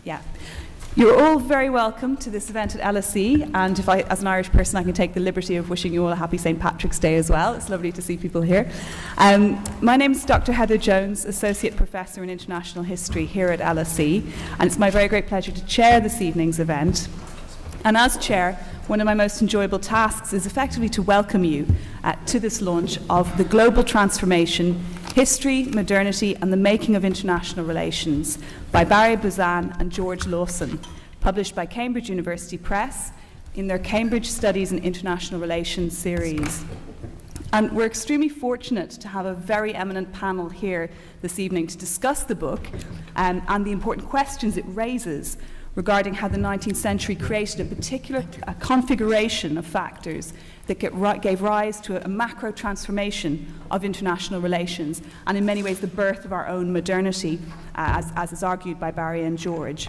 Yeah. You're all very welcome to this event at LSE, and if I, as an Irish person, I can take the liberty of wishing you all a happy St. Patrick's Day as well. It's lovely to see people here. My name is Dr. Heather Jones, Associate Professor in International History here at LSE, and it's my very great pleasure to chair this evening's event. And as chair, one of my most enjoyable tasks is effectively to welcome you to this launch of The Global Transformation, History, Modernity and the Making of International Relations by Barry Buzan and George Lawson, published by Cambridge University Press in their Cambridge Studies in International Relations series. And we're extremely fortunate to have a very eminent panel here this evening to discuss the book and the important questions it raises regarding how the 19th century created a particular configuration of factors that gave rise to a macro transformation of international relations, and in many ways the birth of our own modernity, as is argued by Barry and George.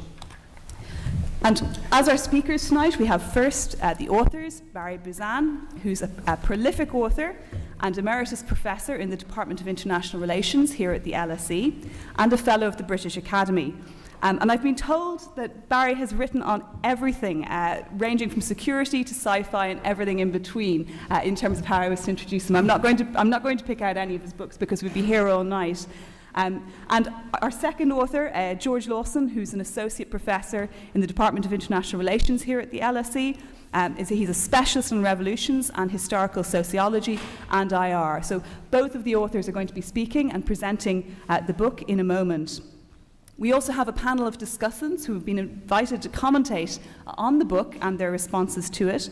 And as our speakers tonight, we have first the authors, Barry Buzan, who's a prolific author and emeritus professor in the Department of International Relations here at the LSE, and a fellow of the British Academy. And I've been told that Barry has written on everything, ranging from security to sci-fi and everything in between, in terms of how I was to introduce him. I'm not going to pick out any of his books because we'd be here all night. And our second author, George Lawson, who's an associate professor in the Department of International Relations here at the LSE, he's a specialist in revolutions and historical sociology and IR. So both of the authors are going to be speaking and presenting the book in a moment. We also have a panel of discussants who have been invited to commentate on the book and their responses to it.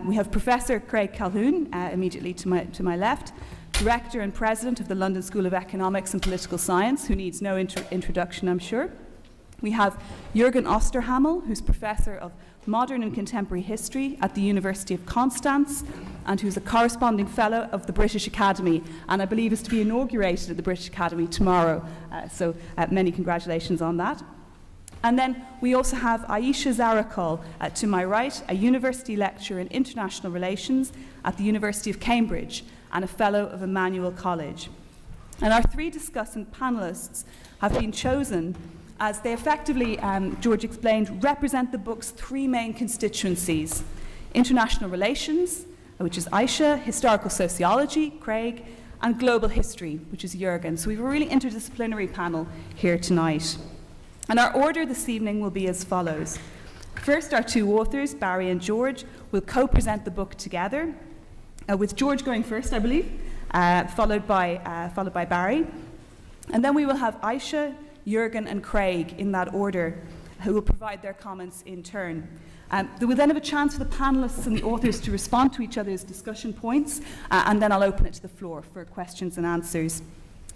We have Professor Craig Calhoun, immediately to my left, Director and President of the London School of Economics and Political Science, who needs no introduction, I'm sure. We have Jürgen Osterhammel, who's Professor of Modern and Contemporary History at the University of Constance, and who's a corresponding fellow of the British Academy, and I believe is to be inaugurated at the British Academy tomorrow. So many congratulations on that. And then we also have Aisha Zarakol to my right, a university lecturer in international relations at the University of Cambridge and a fellow of Emmanuel College. And our three discussant panelists have been chosen as they effectively, George explained, represent the book's three main constituencies: international relations, which is Aisha, historical sociology, Craig, and global history, which is Jürgen. So we have a really interdisciplinary panel here tonight. And our order this evening will be as follows. First, our two authors, Barry and George, will co-present the book together, with George going first, I believe, followed by Barry. And then we will have Aisha, Jürgen and Craig in that order, who will provide their comments in turn. They will then have a chance for the panelists and the authors to respond to each other's discussion points, and then I'll open it to the floor for questions and answers.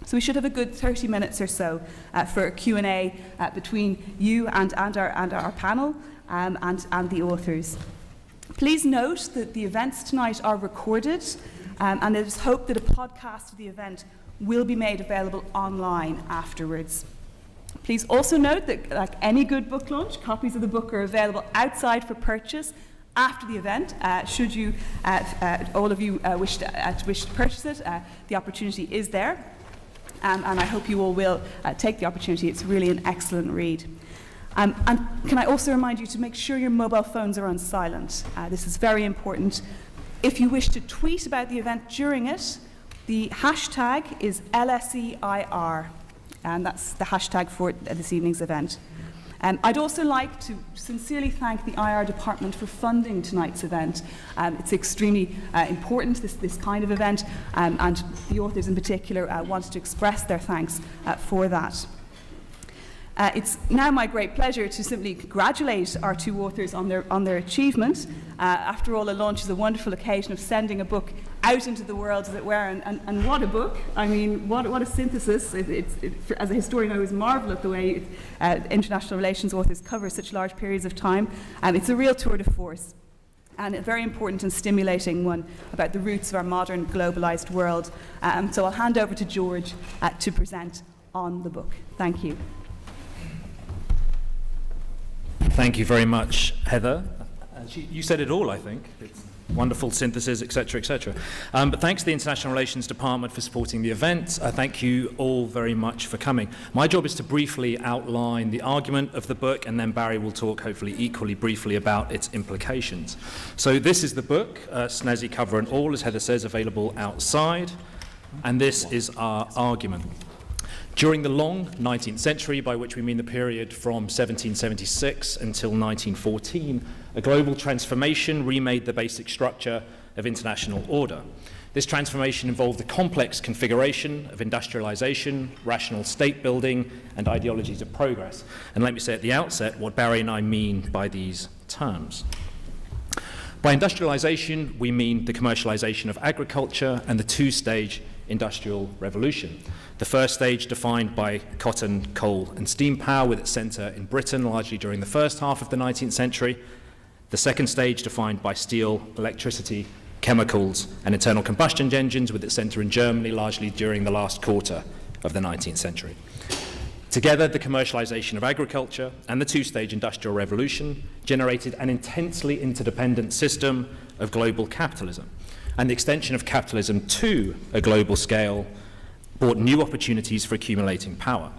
So we should have a good 30 minutes or so for a Q&A between you and our panel and the authors. Please note that the events tonight are recorded, and it is hoped that a podcast of the event will be made available online afterwards. Please also note that, like any good book launch, copies of the book are available outside for purchase after the event. Should you, all of you, wish to purchase it, the opportunity is there. And I hope you all will take the opportunity. It's really an excellent read. And can I also remind you to make sure your mobile phones are on silent. This is very important. If you wish to tweet about the event during it, the hashtag is LSEIR. And that's the hashtag for this evening's event. I'd also like to sincerely thank the IR department for funding tonight's event. It's extremely important, this kind of event, and the authors in particular wanted to express their thanks for that. It's now my great pleasure to simply congratulate our two authors on their achievement. After all, a launch is a wonderful occasion of sending a book out into the world, as it were, and what a book. I mean, what a synthesis. As a historian, I always marvel at the way international relations authors cover such large periods of time. It's a real tour de force, and a very important and stimulating one about the roots of our modern globalized world. So I'll hand over to George to present on the book. Thank you. Thank you very much, Heather. You said it all, I think. wonderful synthesis, etc., etc. But thanks to the International Relations Department for supporting the event. Thank you all very much for coming. My job is to briefly outline the argument of the book, and then Barry will talk, hopefully equally briefly, about its implications. So this is the book, snazzy cover and all, as Heather says, available outside. And this is our argument. During the long 19th century, by which we mean the period from 1776 until 1914, a global transformation remade the basic structure of international order. This transformation involved a complex configuration of industrialization, rational state building, and ideologies of progress. And let me say at the outset what Barry and I mean by these terms. By industrialization, we mean the commercialization of agriculture and the two-stage industrial revolution. The first stage defined by cotton, coal, and steam power, with its centre in Britain, largely during the first half of the 19th century. The second stage defined by steel, electricity, chemicals, and internal combustion engines, with its centre in Germany, largely during the last quarter of the 19th century. Together, the commercialization of agriculture and the two-stage industrial revolution generated an intensely interdependent system of global capitalism. And the extension of capitalism to a global scale brought new opportunities for accumulating power,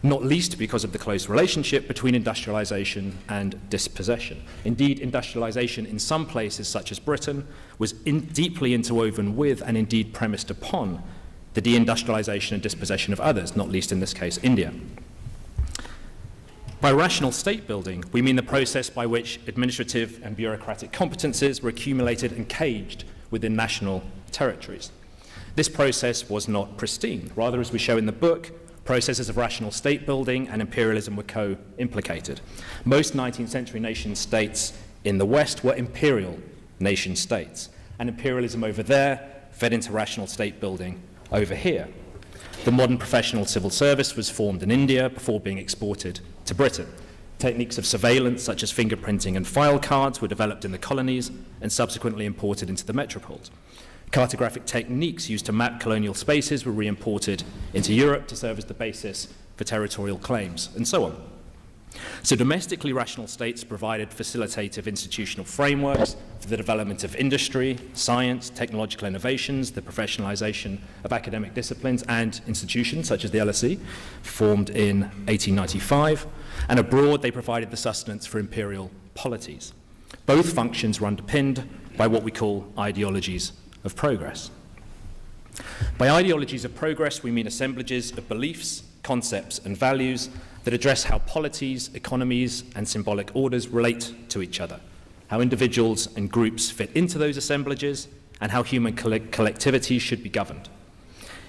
not least because of the close relationship between industrialization and dispossession. Indeed, industrialization in some places, such as Britain, was deeply interwoven with and indeed premised upon the deindustrialization and dispossession of others, not least in this case, India. By rational state building, we mean the process by which administrative and bureaucratic competences were accumulated and caged within national territories. This process was not pristine. Rather, as we show in the book, processes of rational state building and imperialism were co-implicated. Most 19th century nation states in the West were imperial nation states, and imperialism over there fed into rational state building over here. The modern professional civil service was formed in India before being exported to Britain. Techniques of surveillance, such as fingerprinting and file cards, were developed in the colonies and subsequently imported into the metropoles. Cartographic techniques used to map colonial spaces were re-imported into Europe to serve as the basis for territorial claims, and so on. So domestically, rational states provided facilitative institutional frameworks for the development of industry, science, technological innovations, the professionalization of academic disciplines and institutions such as the LSE, formed in 1895, and abroad they provided the sustenance for imperial polities. Both functions were underpinned by what we call ideologies of progress. By ideologies of progress, we mean assemblages of beliefs, concepts, and values that address how polities, economies, and symbolic orders relate to each other, how individuals and groups fit into those assemblages, and how human collectivity should be governed.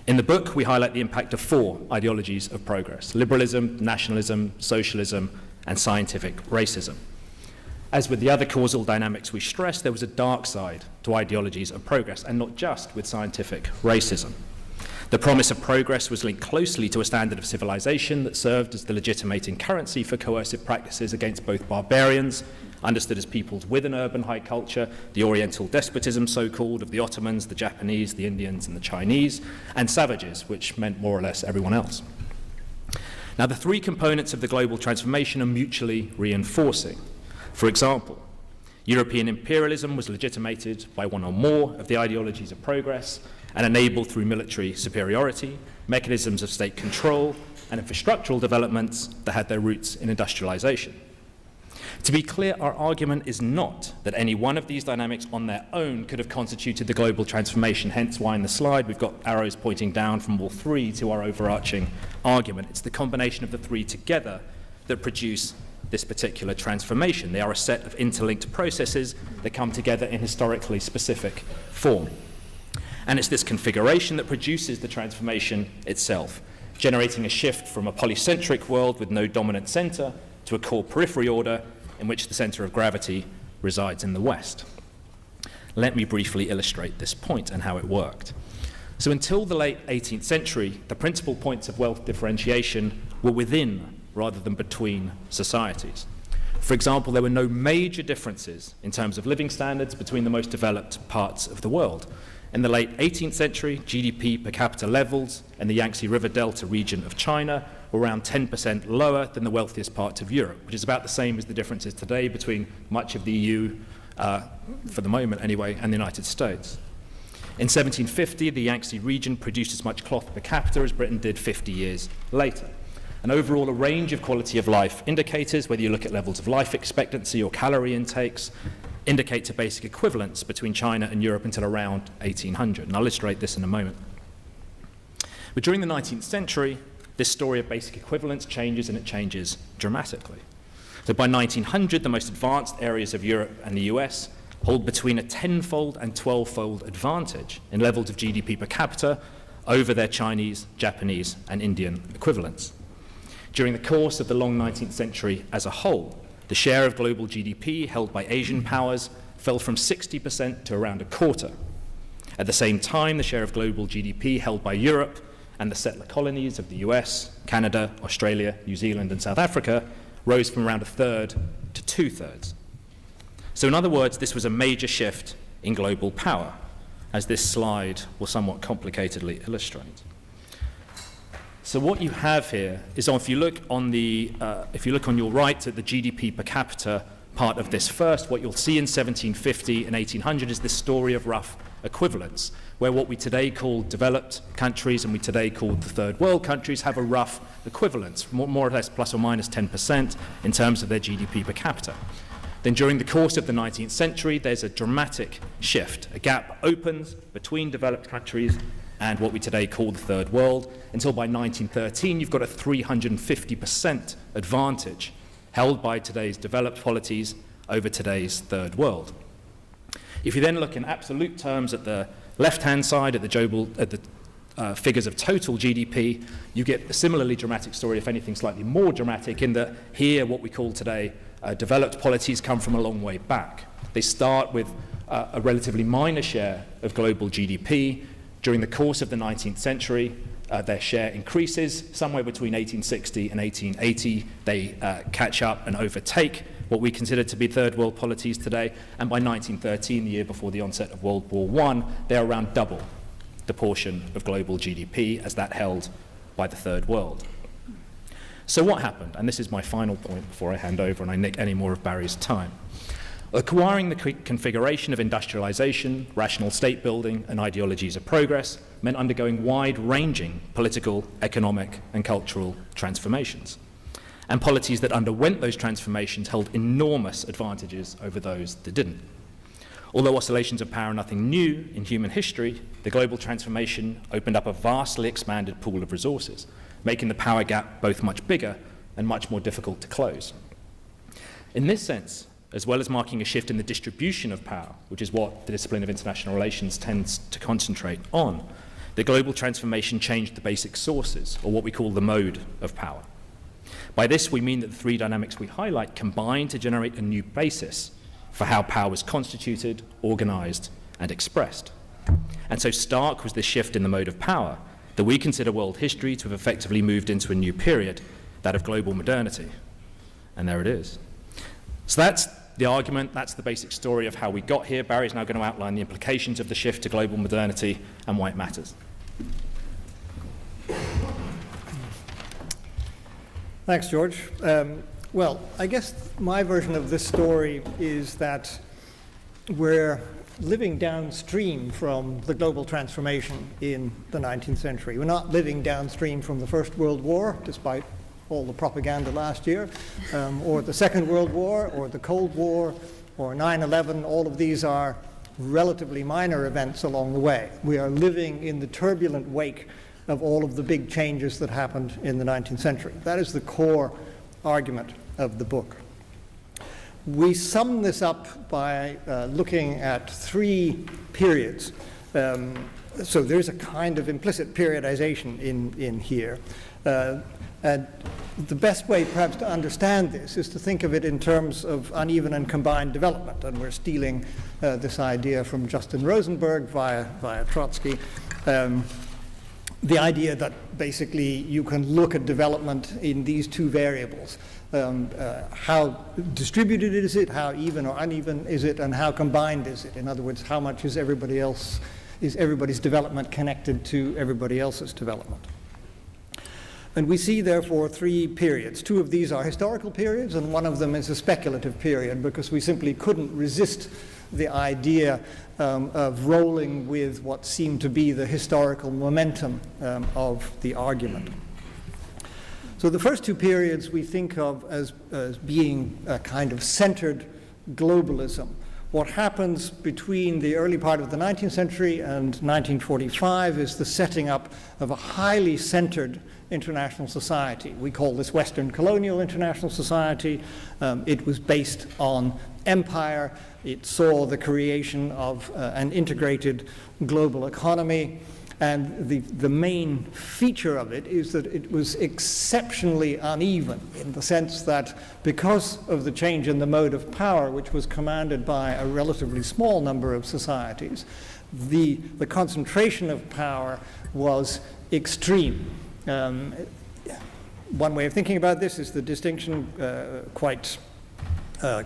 In the book, we highlight the impact of four ideologies of progress: liberalism, nationalism, socialism, and scientific racism. As with the other causal dynamics we stress, there was a dark side to ideologies of progress, and not just with scientific racism. The promise of progress was linked closely to a standard of civilization that served as the legitimating currency for coercive practices against both barbarians, understood as peoples with an urban high culture, the Oriental despotism, so-called, of the Ottomans, the Japanese, the Indians, and the Chinese, and savages, which meant more or less everyone else. Now, the three components of the global transformation are mutually reinforcing. For example, European imperialism was legitimated by one or more of the ideologies of progress and enabled through military superiority, mechanisms of state control, and infrastructural developments that had their roots in industrialization. To be clear, our argument is not that any one of these dynamics on their own could have constituted the global transformation, hence why in the slide we've got arrows pointing down from all three to our overarching argument. It's the combination of the three together that produce this particular transformation. They are a set of interlinked processes that come together in historically specific form. And it's this configuration that produces the transformation itself, generating a shift from a polycentric world with no dominant center to a core periphery order in which the center of gravity resides in the West. Let me briefly illustrate this point and how it worked. So until the late 18th century, the principal points of wealth differentiation were within rather than between societies. For example, there were no major differences in terms of living standards between the most developed parts of the world. In the late 18th century, GDP per capita levels in the Yangtze River Delta region of China were around 10% lower than the wealthiest parts of Europe, which is about the same as the differences today between much of the EU for the moment anyway, and the United States. In 1750, the Yangtze region produced as much cloth per capita as Britain did 50 years later. And overall, a range of quality of life indicators, whether you look at levels of life expectancy or calorie intakes, indicate a basic equivalence between China and Europe until around 1800. And I'll illustrate this in a moment. But during the 19th century, this story of basic equivalence changes, and it changes dramatically. So by 1900, the most advanced areas of Europe and the US hold between a 10-fold and 12-fold advantage in levels of GDP per capita over their Chinese, Japanese, and Indian equivalents. During the course of the long 19th century as a whole, the share of global GDP held by Asian powers fell from 60% to around a quarter. At the same time, the share of global GDP held by Europe and the settler colonies of the US, Canada, Australia, New Zealand, and South Africa rose from around a third to two-thirds. So in other words, this was a major shift in global power, as this slide will somewhat complicatedly illustrate. So what you have here is, if you look on your right at the GDP per capita part of this first, what you'll see in 1750 and 1800 is this story of rough equivalence, where what we today call developed countries and we today call the third world countries have a rough equivalence, more or less plus or minus 10% in terms of their GDP per capita. Then during the course of the 19th century, there's a dramatic shift. A gap opens between developed countries and what we today call the third world, until by 1913 you've got a 350% advantage held by today's developed polities over today's third world. If you then look in absolute terms at the left-hand side, at the figures of total GDP, you get a similarly dramatic story, if anything slightly more dramatic, in that here what we call today developed polities come from a long way back. They start with a relatively minor share of global GDP. During the course of the 19th century, their share increases. Somewhere between 1860 and 1880, they catch up and overtake what we consider to be third world polities today. And by 1913, the year before the onset of World War I, they're around double the portion of global GDP as that held by the third world. So what happened? And this is my final point before I hand over and I nick any more of Barry's time. Acquiring the configuration of industrialization, rational state building, and ideologies of progress meant undergoing wide-ranging political, economic, and cultural transformations. And polities that underwent those transformations held enormous advantages over those that didn't. Although oscillations of power are nothing new in human history, the global transformation opened up a vastly expanded pool of resources, making the power gap both much bigger and much more difficult to close. In this sense, as well as marking a shift in the distribution of power, which is what the discipline of international relations tends to concentrate on, the global transformation changed the basic sources, or what we call the mode of power. By this, we mean that the three dynamics we highlight combine to generate a new basis for how power was constituted, organized, and expressed. And so stark was this shift in the mode of power that we consider world history to have effectively moved into a new period, that of global modernity. And there it is. So that's the argument, that's the basic story of how we got here. Barry's now going to outline the implications of the shift to global modernity and why it matters. Thanks, George. Well, I guess my version of this story is that we're living downstream from the global transformation in the 19th century. We're not living downstream from the First World War, despite all the propaganda last year, or the Second World War, or the Cold War, or 9/11. All of these are relatively minor events along the way. We are living in the turbulent wake of all of the big changes that happened in the 19th century. That is the core argument of the book. We sum this up by looking at three periods. So there's a kind of implicit periodization in here. And the best way perhaps to understand this is to think of it in terms of uneven and combined development. And we're stealing this idea from Justin Rosenberg via Trotsky. The idea that basically you can look at development in these two variables. How distributed is it, how even or uneven is it, and how combined is it? In other words, how much is everybody's development connected to everybody else's development? And we see, therefore, three periods. Two of these are historical periods, and one of them is a speculative period, because we simply couldn't resist the idea of rolling with what seemed to be the historical momentum of the argument. So the first two periods we think of as being a kind of centered globalism. What happens between the early part of the 19th century and 1945 is the setting up of a highly centered international society. We call this Western Colonial International Society. It was based on empire. It saw the creation of an integrated global economy. And the main feature of it is that it was exceptionally uneven, in the sense that because of the change in the mode of power, which was commanded by a relatively small number of societies, the concentration of power was extreme. One way of thinking about this is the distinction quite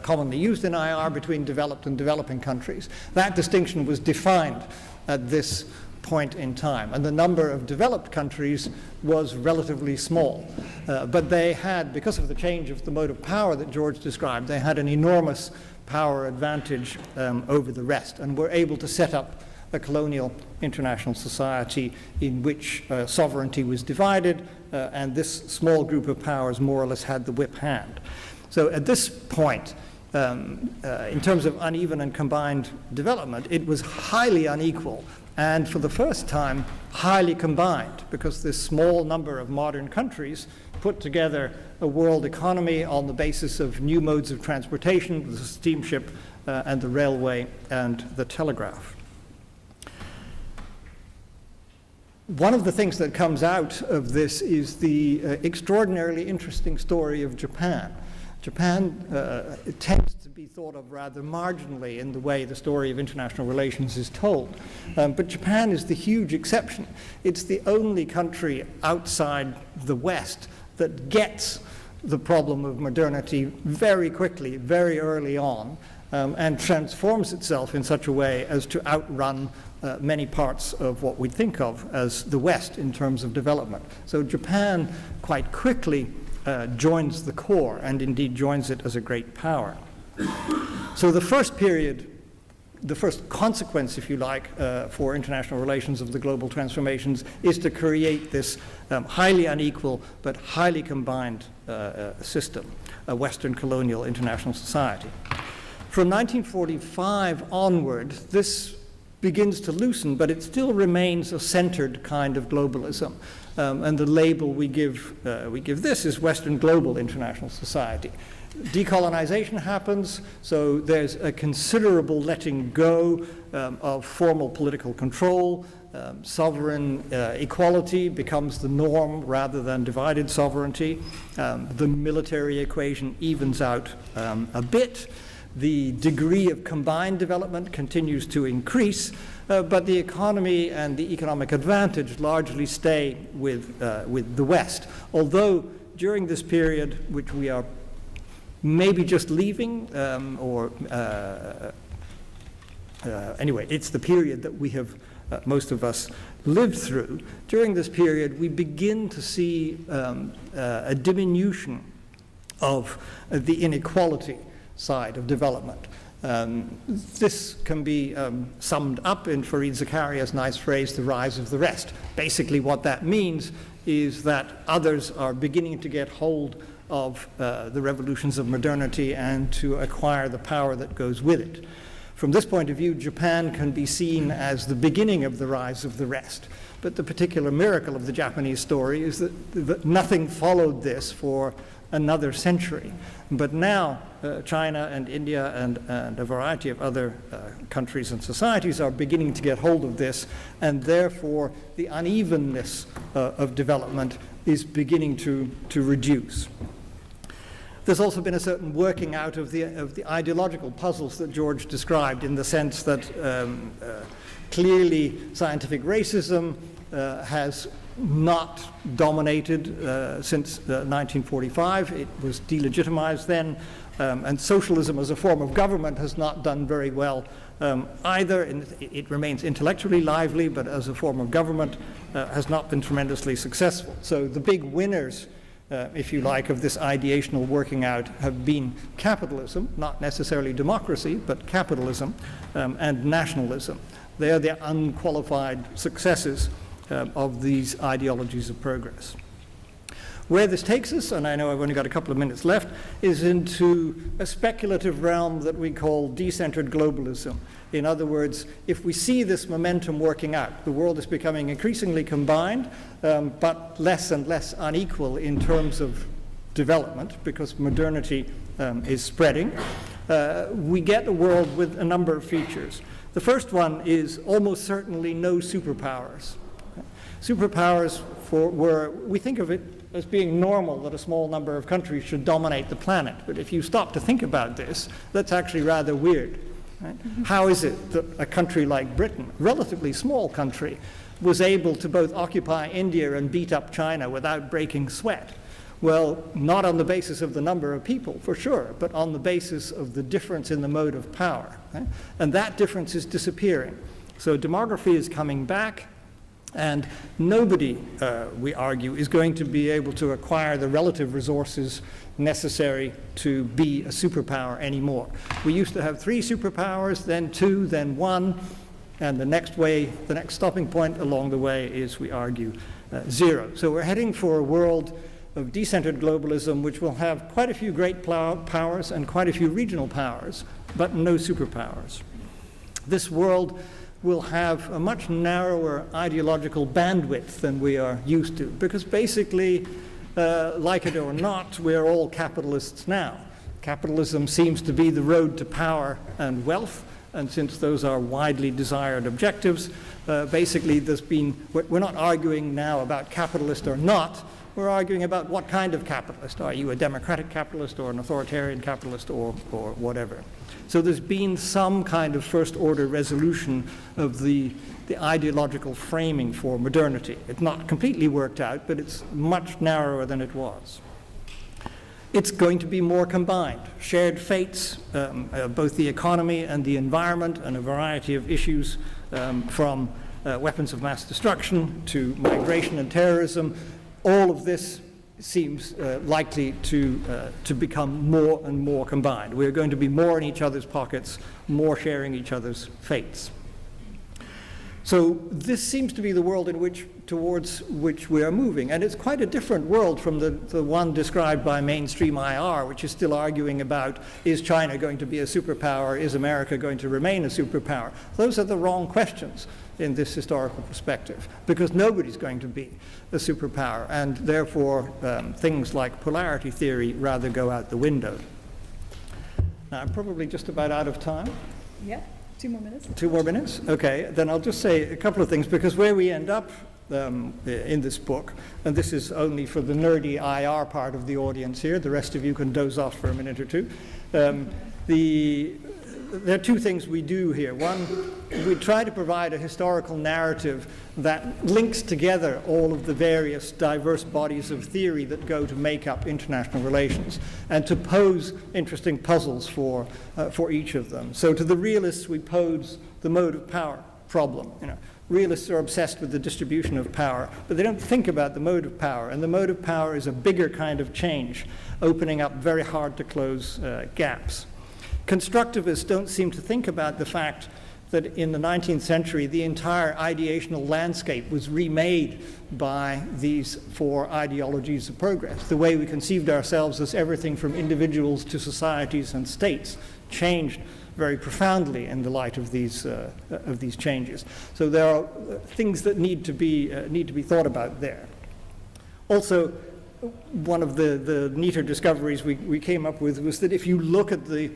commonly used in IR between developed and developing countries. That distinction was defined at this point in time, and the number of developed countries was relatively small. But they had, because of the change of the mode of power that George described, they had an enormous power advantage over the rest, and were able to set up a colonial international society in which sovereignty was divided, and this small group of powers more or less had the whip hand. So at this point, in terms of uneven and combined development, it was highly unequal, and for the first time, highly combined, because this small number of modern countries put together a world economy on the basis of new modes of transportation, the steamship and the railway and the telegraph. One of the things that comes out of this is the extraordinarily interesting story of Japan. Japan tends to be thought of rather marginally in the way the story of international relations is told. But Japan is the huge exception. It's the only country outside the West that gets the problem of modernity very quickly, very early on, and transforms itself in such a way as to outrun many parts of what we think of as the West in terms of development. So Japan quite quickly joins the core, and indeed joins it as a great power. So the first period, the first consequence, if you like, for international relations of the global transformations is to create this highly unequal but highly combined system, a Western colonial international society. From 1945 onward, this begins to loosen, but it still remains a centered kind of globalism. And the label we give this is Western Global International Society. Decolonization happens, so there's a considerable letting go of formal political control. Sovereign equality becomes the norm rather than divided sovereignty. The military equation evens out a bit. The degree of combined development continues to increase, but the economy and the economic advantage largely stay with the West. Although during this period, which we are maybe just leaving, anyway, it's the period that we have, most of us, lived through. During this period, we begin to see a diminution of the inequality side of development. This can be summed up in Fareed Zakaria's nice phrase, the rise of the rest. Basically what that means is that others are beginning to get hold of the revolutions of modernity and to acquire the power that goes with it. From this point of view, Japan can be seen as the beginning of the rise of the rest. But the particular miracle of the Japanese story is that nothing followed this for another century. But now China and India and a variety of other countries and societies are beginning to get hold of this, and therefore the unevenness of development is beginning to reduce. There's also been a certain working out of the ideological puzzles that George described, in the sense that clearly scientific racism has not dominated since 1945. It was delegitimized then, and socialism as a form of government has not done very well either. It remains intellectually lively, but as a form of government, has not been tremendously successful. So the big winners, if you like, of this ideational working out have been capitalism, not necessarily democracy, but capitalism and nationalism. They are the unqualified successes of these ideologies of progress. Where this takes us, and I know I've only got a couple of minutes left, is into a speculative realm that we call decentered globalism. In other words, if we see this momentum working out, the world is becoming increasingly combined, but less and less unequal in terms of development, because modernity is spreading, we get a world with a number of features. The first one is almost certainly no superpowers. Superpowers we think of it as being normal that a small number of countries should dominate the planet. But if you stop to think about this, that's actually rather weird. Right? How is it that a country like Britain, a relatively small country, was able to both occupy India and beat up China without breaking sweat? Well, not on the basis of the number of people, for sure, but on the basis of the difference in the mode of power. Right? And that difference is disappearing. So demography is coming back. And nobody, we argue, is going to be able to acquire the relative resources necessary to be a superpower anymore. We used to have 3 superpowers, then 2, then 1, and the next stopping point along the way is, we argue, 0. So we're heading for a world of decentered globalism, which will have quite a few great powers and quite a few regional powers, but no superpowers. This world will have a much narrower ideological bandwidth than we are used to, because basically, like it or not, we're all capitalists now. Capitalism seems to be the road to power and wealth, and since those are widely desired objectives, basically we're not arguing now about capitalist or not, we're arguing about what kind of capitalist. Are you a democratic capitalist or an authoritarian capitalist or whatever? So there's been some kind of first-order resolution of the ideological framing for modernity. It's not completely worked out, but it's much narrower than it was. It's going to be more combined. Shared fates, both the economy and the environment, and a variety of issues from weapons of mass destruction to migration and terrorism. All of this seems likely to become more and more combined. We're going to be more in each other's pockets, more sharing each other's fates. So this seems to be the world towards which we are moving. And it's quite a different world from the one described by mainstream IR, which is still arguing about, is China going to be a superpower? Is America going to remain a superpower? Those are the wrong questions in this historical perspective, because nobody's going to be a superpower, and therefore things like polarity theory rather go out the window. Now, I'm probably just about out of time. Yeah, 2 more minutes. 2 more minutes? Okay, then I'll just say a couple of things, because where we end up in this book, and this is only for the nerdy IR part of the audience here, the rest of you can doze off for a minute or two. There are 2 things we do here. One, we try to provide a historical narrative that links together all of the various diverse bodies of theory that go to make up international relations, and to pose interesting puzzles for each of them. So to the realists, we pose the mode of power problem. Realists are obsessed with the distribution of power, but they don't think about the mode of power, and the mode of power is a bigger kind of change, opening up very hard to close gaps. Constructivists don't seem to think about the fact that in the 19th century, the entire ideational landscape was remade by these 4 ideologies of progress. The way we conceived ourselves as everything from individuals to societies and states changed very profoundly in the light of these changes. So there are things that need to be thought about there. Also, one of the neater discoveries we came up with was that if you look at the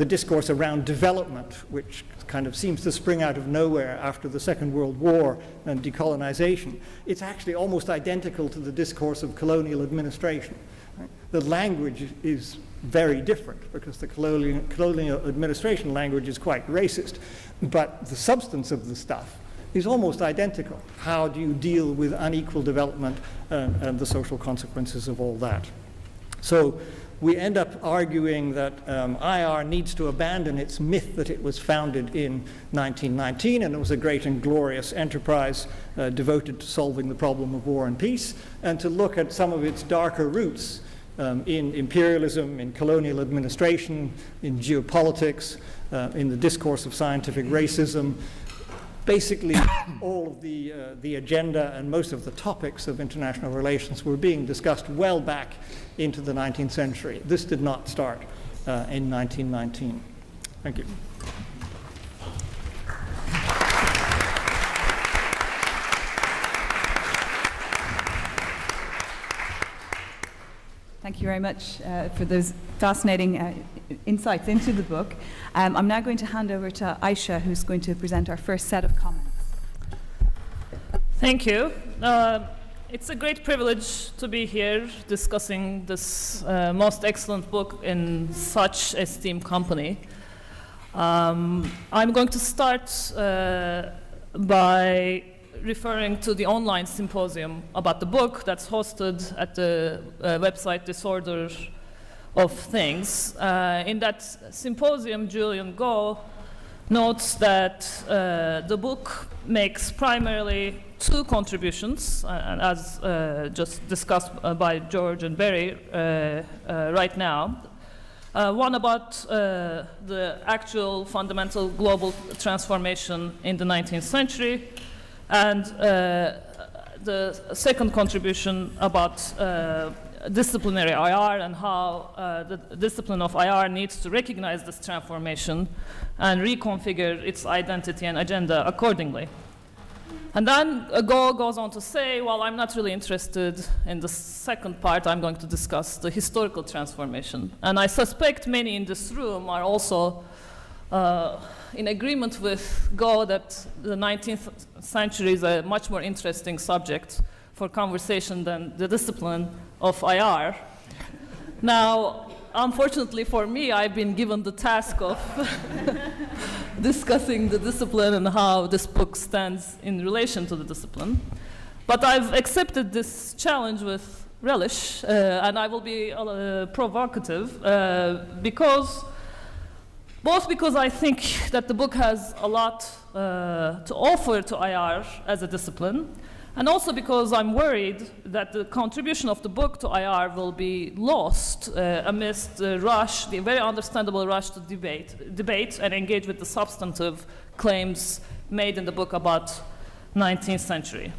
discourse around development, which kind of seems to spring out of nowhere after the Second World War and decolonization, it's actually almost identical to the discourse of colonial administration. Right? The language is very different, because the colonial administration language is quite racist, but the substance of the stuff is almost identical. How do you deal with unequal development and the social consequences of all that? So we end up arguing that IR needs to abandon its myth that it was founded in 1919 and it was a great and glorious enterprise devoted to solving the problem of war and peace, and to look at some of its darker roots in imperialism, in colonial administration, in geopolitics, in the discourse of scientific racism. Basically, all of the agenda and most of the topics of international relations were being discussed well back into the 19th century. This did not start in 1919. Thank you. Thank you very much for those fascinating insights into the book. I'm now going to hand over to Aisha, who's going to present our first set of comments. Thank you. It's a great privilege to be here discussing this most excellent book in such esteemed company. I'm going to start by referring to the online symposium about the book that's hosted at the website Disorder of Things. In that symposium, Julian Go notes that the book makes primarily two contributions, as just discussed by George and Barry right now. One about the actual fundamental global transformation in the 19th century, and the second contribution about disciplinary IR and how the discipline of IR needs to recognize this transformation and reconfigure its identity and agenda accordingly. And then Go goes on to say, well, I'm not really interested in the second part. I'm going to discuss the historical transformation. And I suspect many in this room are also in agreement with Go that the 19th century is a much more interesting subject for conversation than the discipline of IR. Now, unfortunately for me, I've been given the task of discussing the discipline and how this book stands in relation to the discipline. But I've accepted this challenge with relish, and I will be provocative, because I think that the book has a lot to offer to IR as a discipline, and also because I'm worried that the contribution of the book to IR will be lost amidst the rush, the very understandable rush to debate and engage with the substantive claims made in the book about 19th century.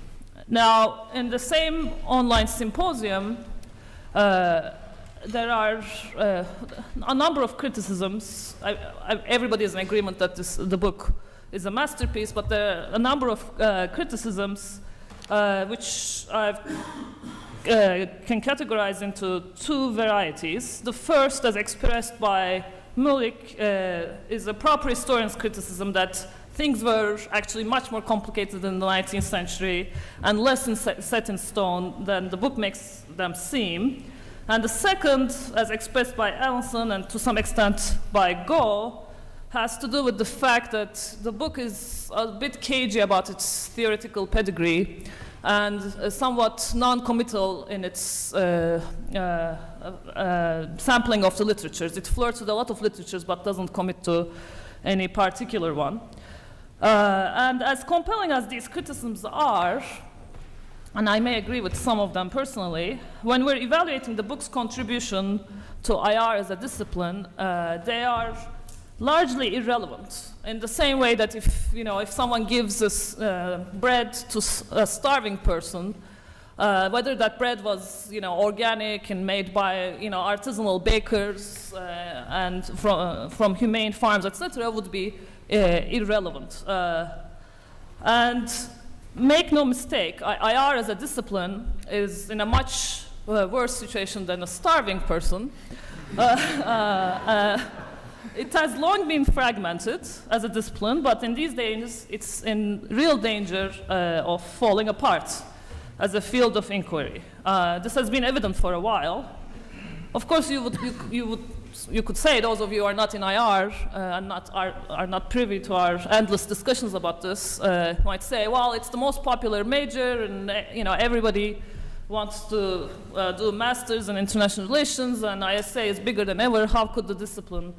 Now, in the same online symposium, there are a number of criticisms. Everybody is in agreement that the book is a masterpiece, but there are a number of criticisms which I can categorize into two varieties. The first, as expressed by Mulik, is a proper historian's criticism that things were actually much more complicated in the 19th century and less set in stone than the book makes them seem. And the second, as expressed by Allenson and to some extent by Go, has to do with the fact that the book is a bit cagey about its theoretical pedigree and somewhat non-committal in its sampling of the literatures. It flirts with a lot of literatures but doesn't commit to any particular one. And as compelling as these criticisms are, and I may agree with some of them personally, when we're evaluating the book's contribution to IR as a discipline, they are largely irrelevant. In the same way that if someone gives us bread to a starving person, whether that bread was organic and made by artisanal bakers and from humane farms, etc., would be irrelevant. And make no mistake, IR as a discipline is in a much worse situation than a starving person. It has long been fragmented as a discipline, but in these days it's in real danger of falling apart as a field of inquiry. This has been evident for a while. Of course, you could say, those of you who are not in IR and are not privy to our endless discussions about this, might say, well, it's the most popular major, and everybody wants to do a master's in international relations, and ISA is bigger than ever. How could the discipline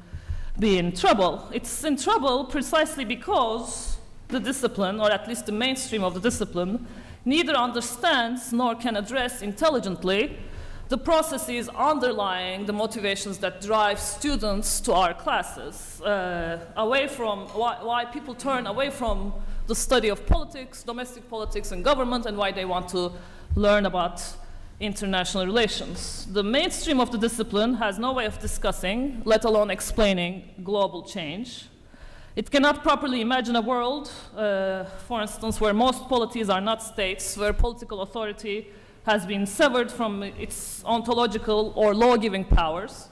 be in trouble? It's in trouble precisely because the discipline, or at least the mainstream of the discipline, neither understands nor can address intelligently the processes underlying the motivations that drive students to our classes, away from why people turn away from the study of politics, domestic politics and government, and why they want to learn about international relations. The mainstream of the discipline has no way of discussing, let alone explaining, global change. It cannot properly imagine a world, for instance, where most polities are not states, where political authority has been severed from its ontological or law-giving powers,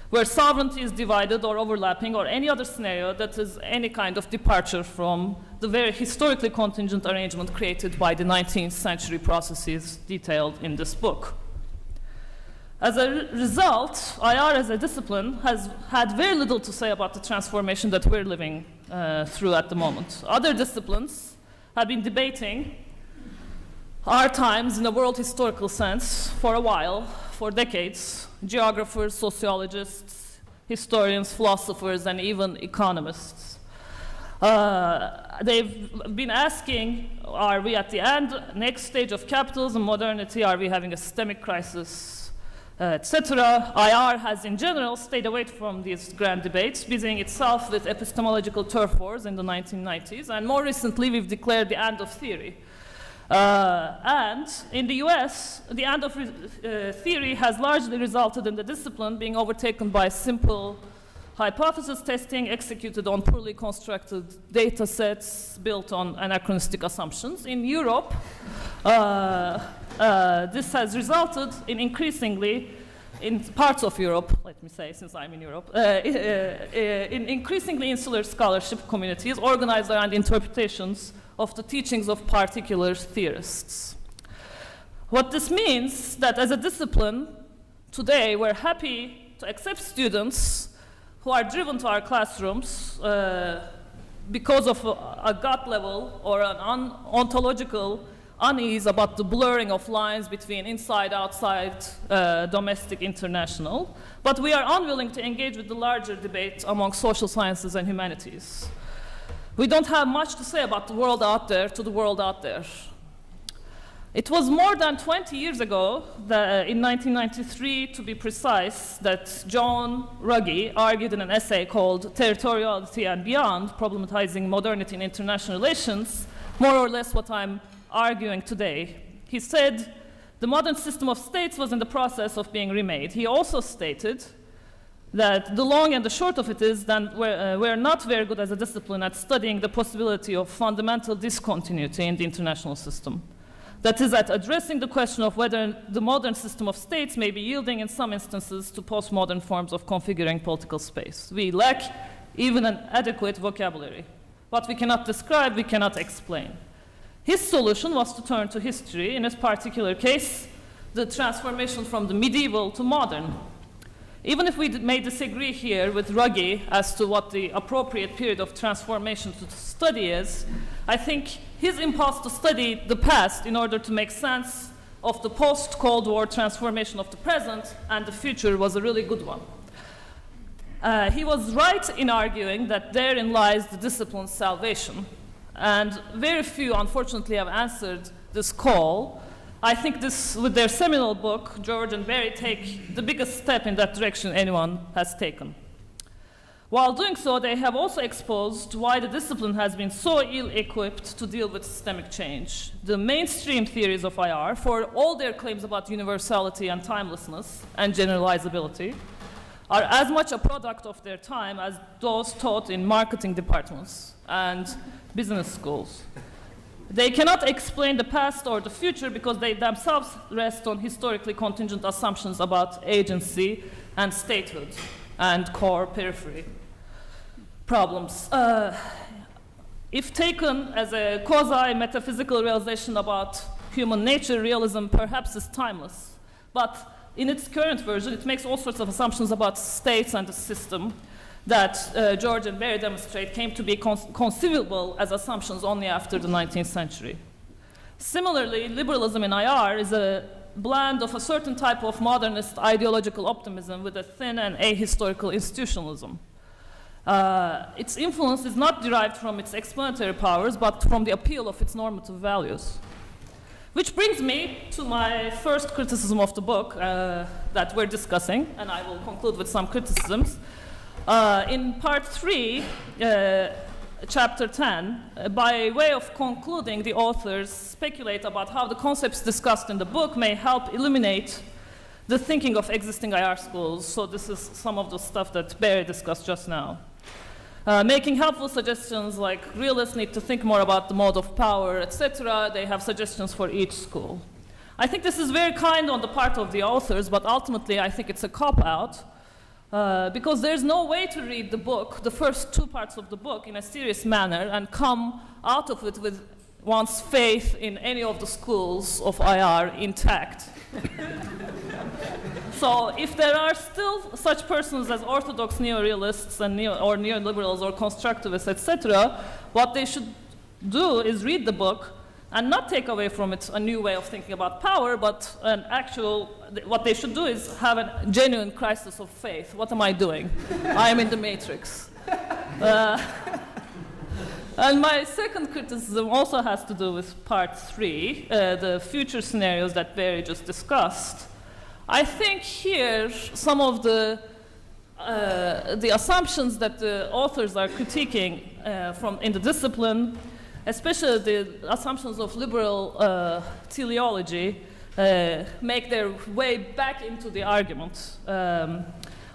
where sovereignty is divided or overlapping, or any other scenario that is any kind of departure from the very historically contingent arrangement created by the 19th century processes detailed in this book. As a result, IR as a discipline has had very little to say about the transformation that we're living through at the moment. Other disciplines have been debating our times in a world historical sense for a while, for decades. Geographers, sociologists, historians, philosophers, and even economists. They've been asking, are we at the next stage of capitalism, modernity, are we having a systemic crisis, etc. IR has in general stayed away from these grand debates, busying itself with epistemological turf wars in the 1990s, and more recently we've declared the end of theory. And in the US, the end of theory has largely resulted in the discipline being overtaken by simple hypothesis testing executed on poorly constructed data sets built on anachronistic assumptions. In Europe, this has resulted in increasingly, in parts of Europe, let me say, since I'm in Europe, in increasingly insular scholarship communities organized around interpretations of the teachings of particular theorists. What this means that as a discipline, today we're happy to accept students who are driven to our classrooms because of a gut level or an ontological unease about the blurring of lines between inside, outside, domestic, international. But we are unwilling to engage with the larger debate among social sciences and humanities. We don't have much to say about the world out there to the world out there. It was more than 20 years ago, in 1993 to be precise, that John Ruggie argued in an essay called Territoriality and Beyond, Problematizing Modernity in International Relations, more or less what I'm arguing today. He said the modern system of states was in the process of being remade. He also stated that the long and the short of it is that we're not very good as a discipline at studying the possibility of fundamental discontinuity in the international system. That is, at addressing the question of whether the modern system of states may be yielding in some instances to postmodern forms of configuring political space. We lack even an adequate vocabulary. What we cannot describe, we cannot explain. His solution was to turn to history, in this particular case, the transformation from the medieval to modern. Even if we may disagree here with Ruggie as to what the appropriate period of transformation to study is, I think his impulse to study the past in order to make sense of the post-Cold War transformation of the present and the future was a really good one. He was right in arguing that therein lies the discipline's salvation, and very few, unfortunately, have answered this call. I think this, with their seminal book, George and Barry take the biggest step in that direction anyone has taken. While doing so, they have also exposed why the discipline has been so ill-equipped to deal with systemic change. The mainstream theories of IR, for all their claims about universality and timelessness and generalizability, are as much a product of their time as those taught in marketing departments and business schools. They cannot explain the past or the future because they themselves rest on historically contingent assumptions about agency and statehood and core periphery problems. If taken as a quasi-metaphysical realization about human nature, realism perhaps is timeless. But in its current version, it makes all sorts of assumptions about states and the system that George and Barry demonstrate came to be conceivable as assumptions only after the 19th century. Similarly, liberalism in IR is a blend of a certain type of modernist ideological optimism with a thin and ahistorical institutionalism. Its influence is not derived from its explanatory powers, but from the appeal of its normative values. Which brings me to my first criticism of the book that we're discussing, and I will conclude with some criticisms. In part 3, chapter 10, by way of concluding, the authors speculate about how the concepts discussed in the book may help illuminate the thinking of existing IR schools. So this is some of the stuff that Barry discussed just now. Making helpful suggestions like realists need to think more about the mode of power, etc. They have suggestions for each school. I think this is very kind on the part of the authors, but ultimately I think it's a cop-out because there's no way to read the book, the first 2 parts of the book, in a serious manner and come out of it with one's faith in any of the schools of IR intact. So if there are still such persons as orthodox neorealists and or neoliberals or constructivists, etc., what they should do is read the book and not take away from it a new way of thinking about power, but what they should do is have a genuine crisis of faith. What am I doing? I am in the matrix. And my second criticism also has to do with part 3, the future scenarios that Barry just discussed. I think here some of the assumptions that the authors are critiquing in the discipline, especially the assumptions of liberal teleology, make their way back into the argument.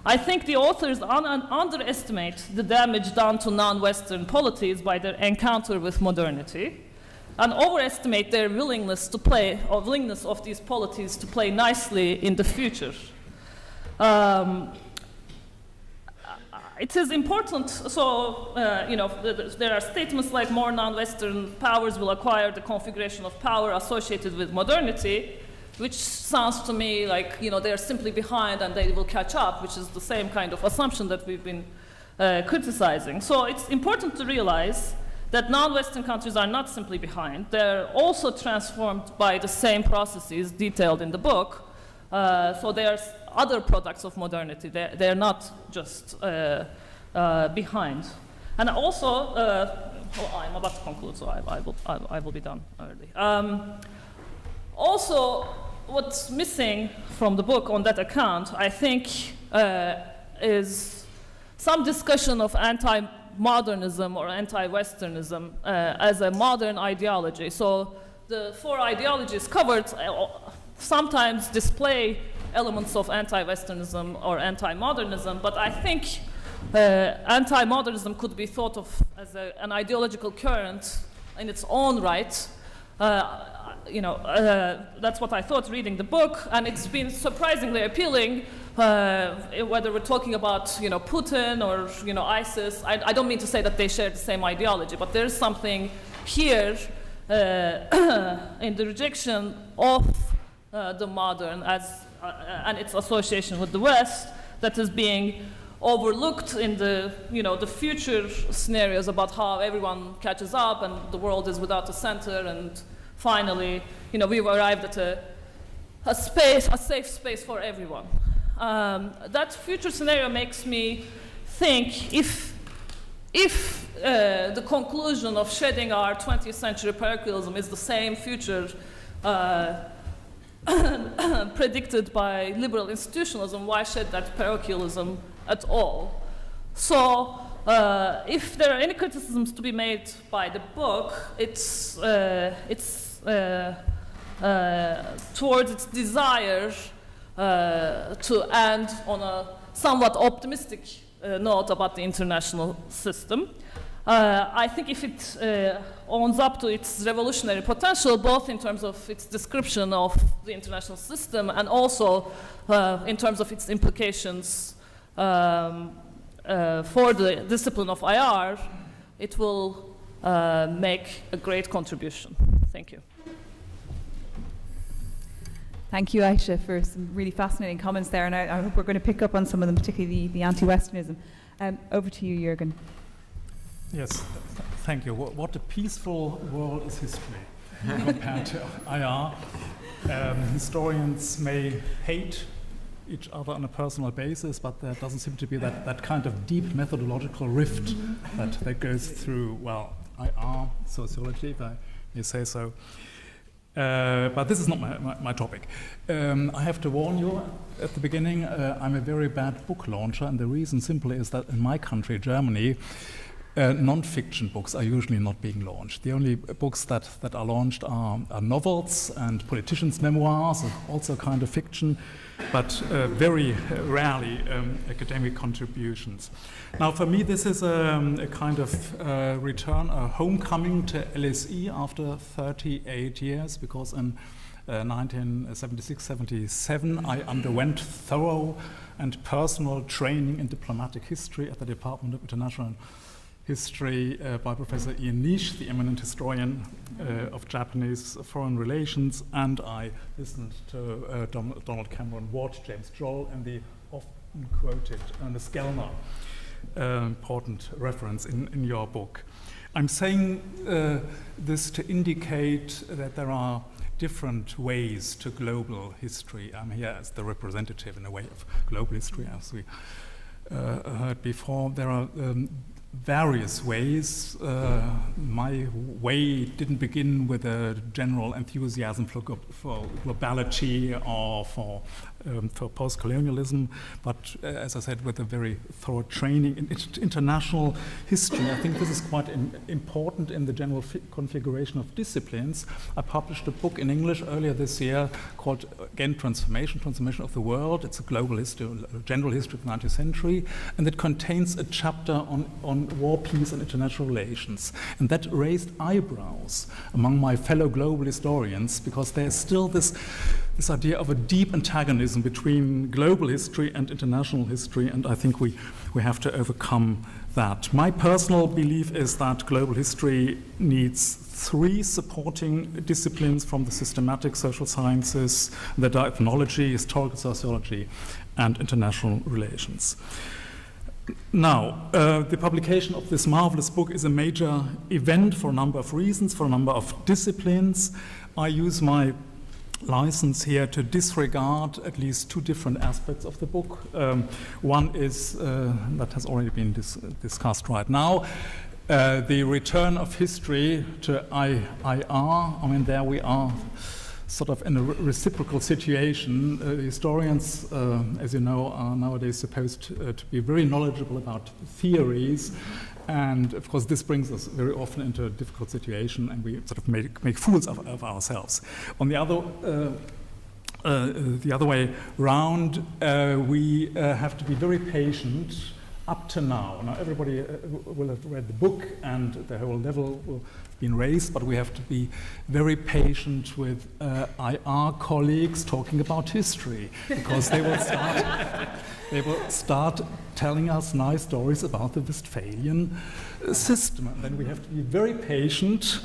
I think the authors underestimate the damage done to non-Western polities by their encounter with modernity, and overestimate their willingness to play, or willingness of these polities to play nicely in the future. It is important, so, there are statements like more non-Western powers will acquire the configuration of power associated with modernity, which sounds to me like, they're simply behind and they will catch up, which is the same kind of assumption that we've been criticizing. So it's important to realize that non-Western countries are not simply behind. They're also transformed by the same processes detailed in the book. So they are other products of modernity. They're not just behind. And also, I'm about to conclude, so I will be done early. Also, what's missing from the book on that account, I think, is some discussion of anti-modernism or anti-Westernism as a modern ideology. So the 4 ideologies covered sometimes display elements of anti-Westernism or anti-modernism, but I think anti-modernism could be thought of as an ideological current in its own right. That's what I thought reading the book, and it's been surprisingly appealing, whether we're talking about, Putin or, ISIS. I don't mean to say that they share the same ideology, but there's something here in the rejection of the modern and its association with the West that is being overlooked in the, the future scenarios about how everyone catches up and the world is without a center, and finally, we've arrived at a safe space for everyone. That future scenario makes me think if the conclusion of shedding our 20th century parochialism is the same future predicted by liberal institutionalism, why shed that parochialism at all? So if there are any criticisms to be made by the book, it's towards its desire to end on a somewhat optimistic note about the international system. I think if it owns up to its revolutionary potential, both in terms of its description of the international system and also in terms of its implications for the discipline of IR, it will make a great contribution. Thank you. Thank you, Aisha, for some really fascinating comments there, and I hope we're going to pick up on some of them, particularly the anti-Westernism. Over to you, Jürgen. Yes, thank you. What a peaceful world is history compared to IR. Historians may hate each other on a personal basis, but there doesn't seem to be that kind of deep methodological rift that goes through, well, IR, sociology, if I may say so. But this is not my topic. I have to warn you at the beginning, I'm a very bad book launcher, and the reason simply is that in my country, Germany, non-fiction books are usually not being launched. The only books that are launched are novels and politicians' memoirs, also kind of fiction, but very rarely academic contributions. Now, for me, this is a kind of return, a homecoming to LSE after 38 years, because in 1976-77, I underwent thorough and personal training in diplomatic history at the Department of International History by Professor Ian Nish, the eminent historian of Japanese foreign relations, and I listened to Donald Cameron Watt, James Joel, and the often quoted Ernest Gellner, important reference in your book. I'm saying this to indicate that there are different ways to global history. I'm here as the representative in a way of global history, as we heard before. There are various ways. My way didn't begin with a general enthusiasm for globality or for post-colonialism, but as I said, with a very thorough training in international history. I think this is quite important in the general configuration of disciplines. I published a book in English earlier this year called, again, Transformation of the World. It's a global history, a general history of the 19th century, and it contains a chapter on war, peace, and international relations. And that raised eyebrows among my fellow global historians, because there's still this idea of a deep antagonism between global history and international history, and I think we have to overcome that. My personal belief is that global history needs three supporting disciplines from the systematic social sciences, that are ethnology, historical sociology, and international relations. Now, the publication of this marvelous book is a major event for a number of reasons, for a number of disciplines. I use my license here to disregard at least two different aspects of the book. One is, that has already been discussed right now, the return of history to IIR. I mean, there we are sort of in a reciprocal situation. Historians, as you know, are nowadays supposed to be very knowledgeable about theories. And of course, this brings us very often into a difficult situation, and we sort of make fools of ourselves. On the other way round, we have to be very patient up to now. Now, everybody will have read the book, and the whole level will have been raised, but we have to be very patient with IR colleagues talking about history, because they will start telling us nice stories about the Westphalian system. And then we have to be very patient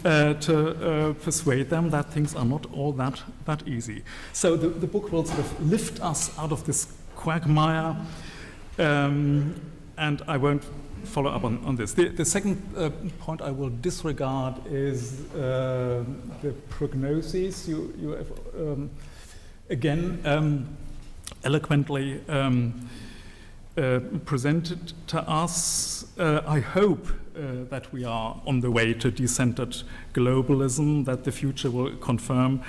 to persuade them that things are not all that easy. So the book will sort of lift us out of this quagmire, and I won't follow up on this. The second point I will disregard is the prognoses you have again eloquently presented to us. I hope that we are on the way to decentered globalism, that the future will confirm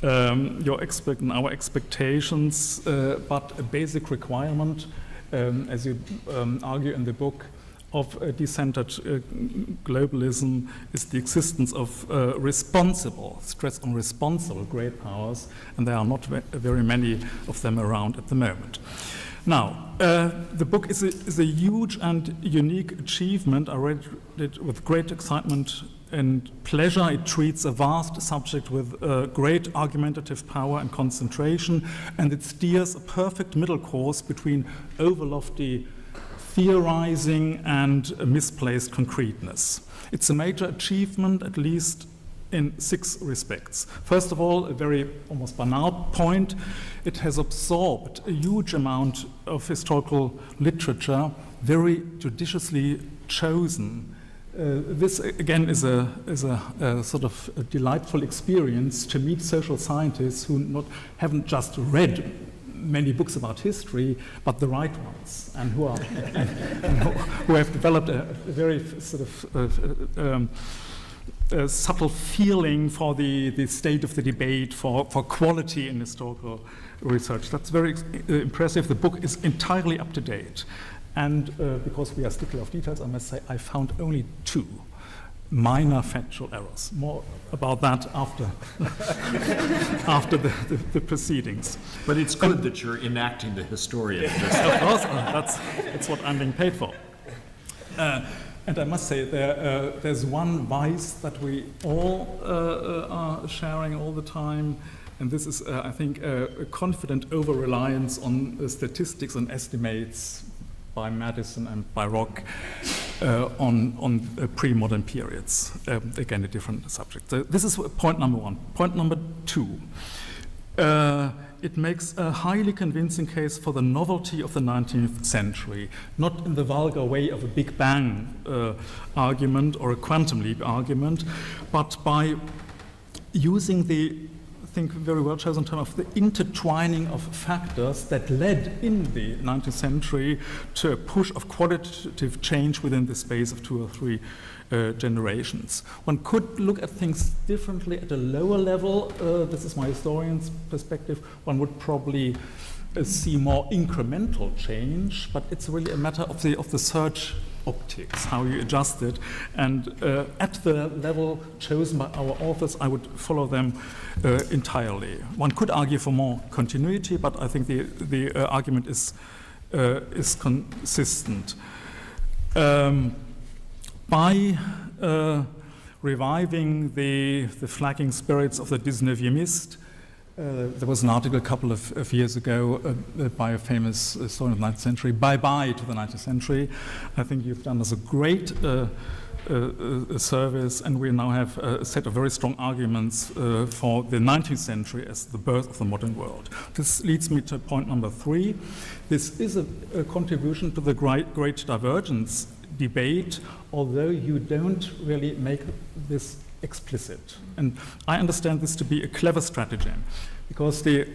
your and our expectations, but a basic requirement, as you argue in the book, of decentered globalism is the existence of responsible, stress on responsible great powers, and there are not very many of them around at the moment. Now, the book is a huge and unique achievement. I read it with great excitement and pleasure. It treats a vast subject with great argumentative power and concentration, and it steers a perfect middle course between overlofty theorizing and misplaced concreteness. It's a major achievement, at least in 6 respects. First of all, a very almost banal point, it has absorbed a huge amount of historical literature, very judiciously chosen This again is a sort of a delightful experience to meet social scientists who haven't just read many books about history, but the right ones, and who are who have developed a very sort of a subtle feeling for the state of the debate, for quality in historical research. That's very impressive. The book is entirely up to date. And because we are stickler of details, I must say I found only 2 minor factual errors. More about that after after the proceedings. But it's good that you're enacting the historian. Of course, that's what I'm being paid for. And I must say, there's one vice that we all are sharing all the time, and this is, I think, a confident over-reliance on statistics and estimates by Madison and by Rock on pre-modern periods. Again, a different subject. So this is point number 1. Point number 2. It makes a highly convincing case for the novelty of the 19th century, not in the vulgar way of a Big Bang argument or a quantum leap argument, but by using the, I think, very well chosen term of the intertwining of factors that led in the 19th century to a push of qualitative change within the space of 2 or 3 generations. One could look at things differently at a lower level. This is my historian's perspective. One would probably see more incremental change, but it's really a matter of the search optics, how you adjust it. And at the level chosen by our authors, I would follow them entirely. One could argue for more continuity, but I think the argument is consistent. By reviving the flagging spirits of the 19e mist, there was an article a couple of years ago by a famous historian of the 19th century, Bye-bye to the 19th century. I think you've done us a great service, and we now have a set of very strong arguments for the 19th century as the birth of the modern world. This leads me to point number 3. This is a contribution to the great divergence debate, although you don't really make this explicit. And I understand this to be a clever stratagem, because the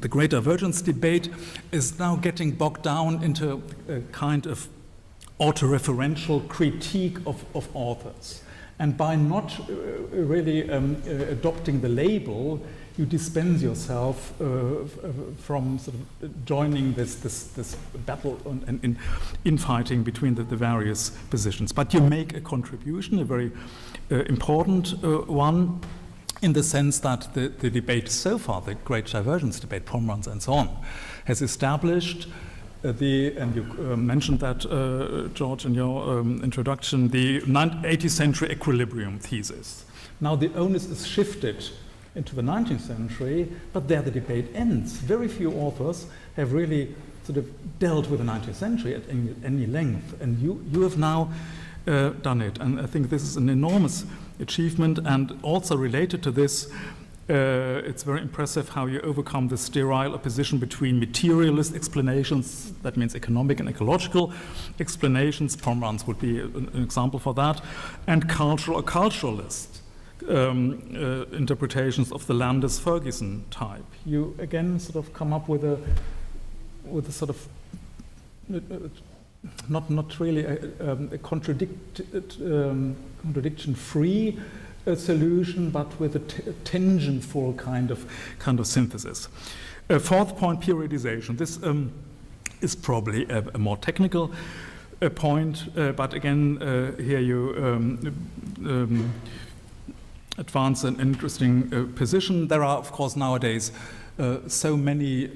great divergence debate is now getting bogged down into a kind of autoreferential critique of authors. And by not really adopting the label, you dispense yourself from sort of joining this battle and infighting between the various positions. But you make a contribution, a very important one, in the sense that the debate so far, the great divergence debate, Pomeranz and so on, has established and you mentioned that, George, in your introduction, the 18th century equilibrium thesis. Now the onus is shifted into the 19th century, but there the debate ends. Very few authors have really sort of dealt with the 19th century at any length, and you have now done it. And I think this is an enormous achievement, and also related to this, it's very impressive how you overcome the sterile opposition between materialist explanations, that means economic and ecological explanations, Pomeranz would be an example for that, and cultural or culturalist interpretations of the Landis-Ferguson type. You again sort of come up with a sort of not really a contradiction-free solution, but with a tangentful kind of synthesis. Fourth point, periodization. This is probably a more technical point, but again, here you advance an interesting position. There are, of course, nowadays so many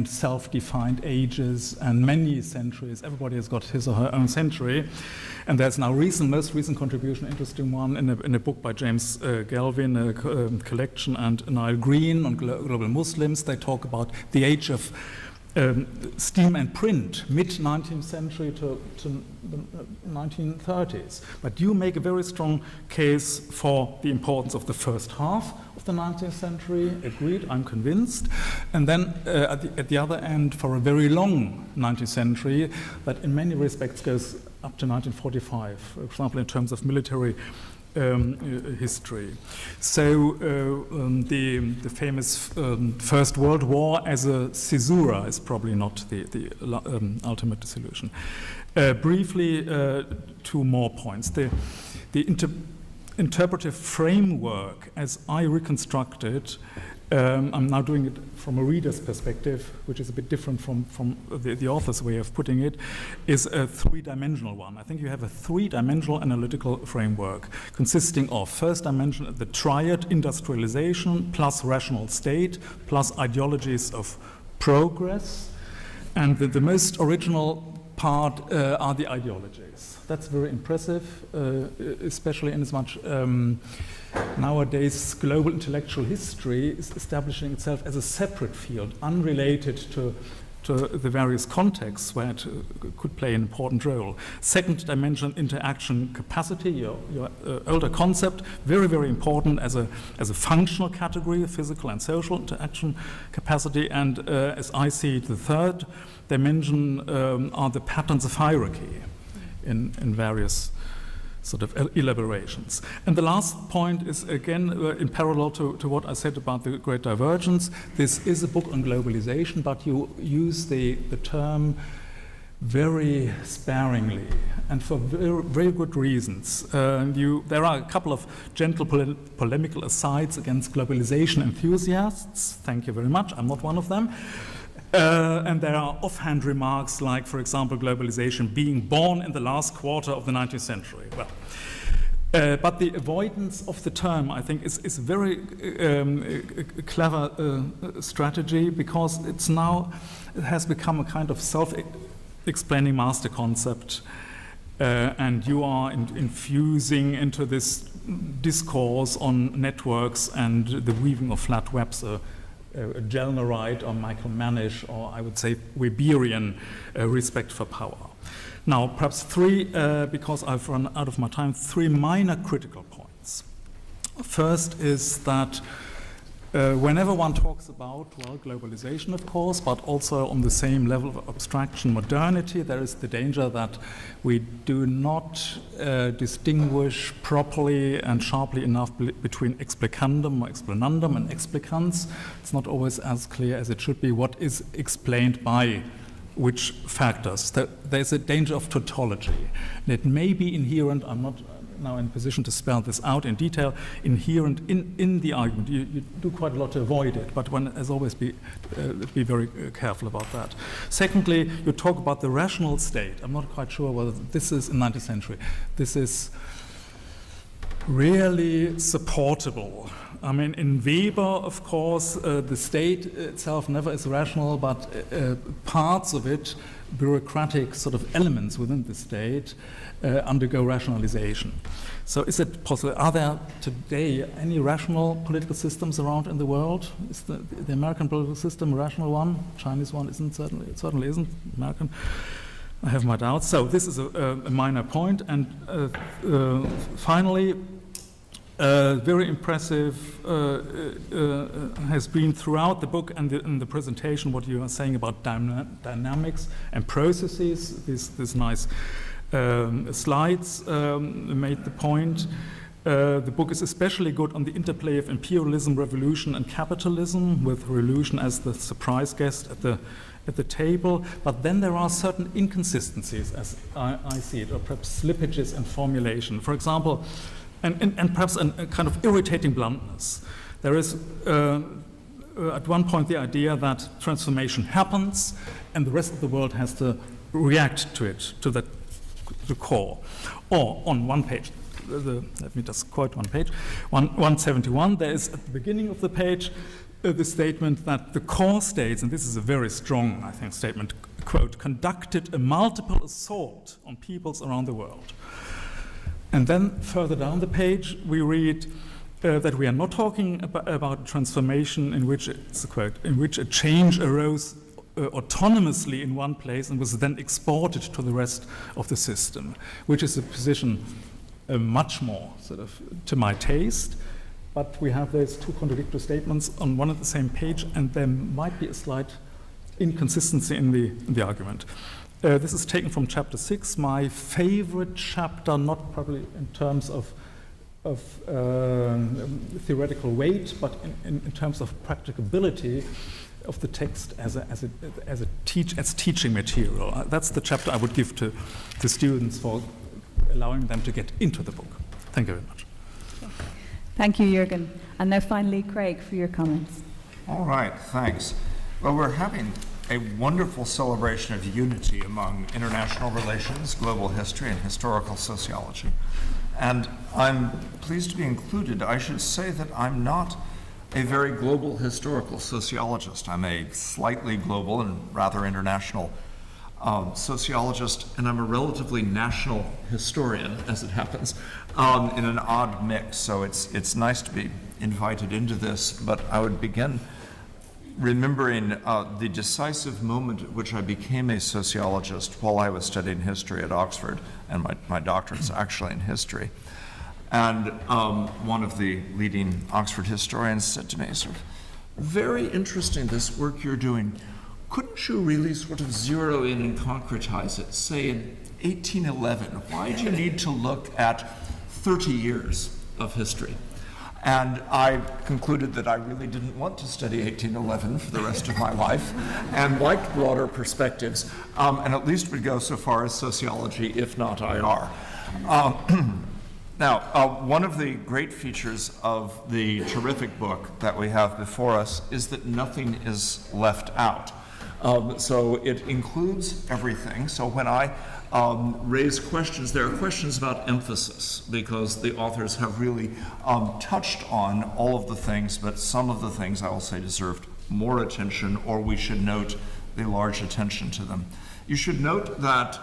self-defined ages and many centuries. Everybody has got his or her own century. And there's now most recent contribution, interesting one, in a book by James Galvin, a collection, and Niall Green on global Muslims. They talk about the age of steam and print, mid-19th century to the 1930s. But you make a very strong case for the importance of the first half of the 19th century, agreed, I'm convinced. And then at the other end, for a very long 19th century, that in many respects goes up to 1945, for example, in terms of military history. So the famous First World War as a caesura is probably not the ultimate solution. Briefly, two more points. The interpretive framework, as I reconstructed, I'm now doing it from a reader's perspective, which is a bit different from the author's way of putting it, is a three-dimensional one. I think you have a three-dimensional analytical framework consisting of, first dimension, the triad industrialization plus rational state plus ideologies of progress, and the most original part are the ideologies. That's very impressive, especially in as much nowadays global intellectual history is establishing itself as a separate field, unrelated to the various contexts where it could play an important role. Second dimension, interaction capacity, your older concept, very, very important as a functional category, physical and social interaction capacity. And as I see it, the third dimension are the patterns of hierarchy in various sort of elaborations. And the last point is, again, in parallel to what I said about the Great Divergence. This is a book on globalization, but you use the term very sparingly, and for very, very good reasons. There are a couple of gentle polemical asides against globalization enthusiasts. Thank you very much. I'm not one of them. And there are offhand remarks like, for example, globalization being born in the last quarter of the 19th century. Well, but the avoidance of the term, I think, is a very clever strategy, because it has become a kind of self-explaining master concept, and you are infusing into this discourse on networks and the weaving of flat webs Jelner Wright or Michael Manish, or I would say Weberian respect for power. Now, perhaps three, because I've run out of my time, three minor critical points. First is that whenever one talks about, well, globalization, of course, but also on the same level of abstraction, modernity, there is the danger that we do not distinguish properly and sharply enough between explicandum or explanandum and explicans. It's not always as clear as it should be what is explained by which factors. There's a danger of tautology. And it may be inherent, I'm not now in a position to spell this out in detail, inherent in the argument. You do quite a lot to avoid it, but one, as always, be very careful about that. Secondly, you talk about the rational state. I'm not quite sure whether this is in 19th century. This is really supportable. I mean, in Weber, of course, the state itself never is rational, but parts of it, bureaucratic sort of elements within the state, undergo rationalization. So is it possible? Are there today any rational political systems around in the world? Is the American political system a rational one? Chinese one isn't, certainly. It certainly isn't. American, I have my doubts. So this is a minor point. And finally, very impressive has been throughout the book and in the presentation what you are saying about dynamics and processes. These nice slides made the point. The book is especially good on the interplay of imperialism, revolution, and capitalism, with revolution as the surprise guest at the table. But then there are certain inconsistencies, as I see it, or perhaps slippages in formulation. For example, and perhaps a kind of irritating bluntness. There is, at one point, the idea that transformation happens and the rest of the world has to react to it, to the core. Or on one page, let me just quote one page, 171, there is at the beginning of the page the statement that the core states, and this is a very strong, I think, statement, quote, conducted a multiple assault on peoples around the world. And then further down the page, we read that we are not talking about transformation in which, it's a quote, in which a change arose autonomously in one place and was then exported to the rest of the system, which is a position much more sort of to my taste. but we have those two contradictory statements on one and the same page, and there might be a slight inconsistency in the argument. This is taken from chapter 6, my favorite chapter, not probably in terms of theoretical weight, but in terms of practicability of the text as teaching material. That's the chapter I would give to students for allowing them to get into the book. Thank you very much. Thank you, Jürgen. And now finally, Craig, for your comments. All right, thanks. Well, we're having a wonderful celebration of unity among international relations, global history, and historical sociology. And I'm pleased to be included. I should say that I'm not a very global historical sociologist. I'm a slightly global and rather international sociologist, and I'm a relatively national historian, as it happens, in an odd mix. So it's nice to be invited into this, but I would begin remembering the decisive moment at which I became a sociologist while I was studying history at Oxford, and my doctorate's actually in history. And one of the leading Oxford historians said to me, sort of, very interesting, this work you're doing. Couldn't you really sort of zero in and concretize it, say in 1811? Why do you need to look at 30 years of history? And I concluded that I really didn't want to study 1811 for the rest of my life and liked broader perspectives, and at least would go so far as sociology, if not IR. Now, one of the great features of the terrific book that we have before us is that nothing is left out. So it includes everything. So when I raise questions, there are questions about emphasis, because the authors have really touched on all of the things, but some of the things I will say deserved more attention, or we should note the large attention to them. You should note that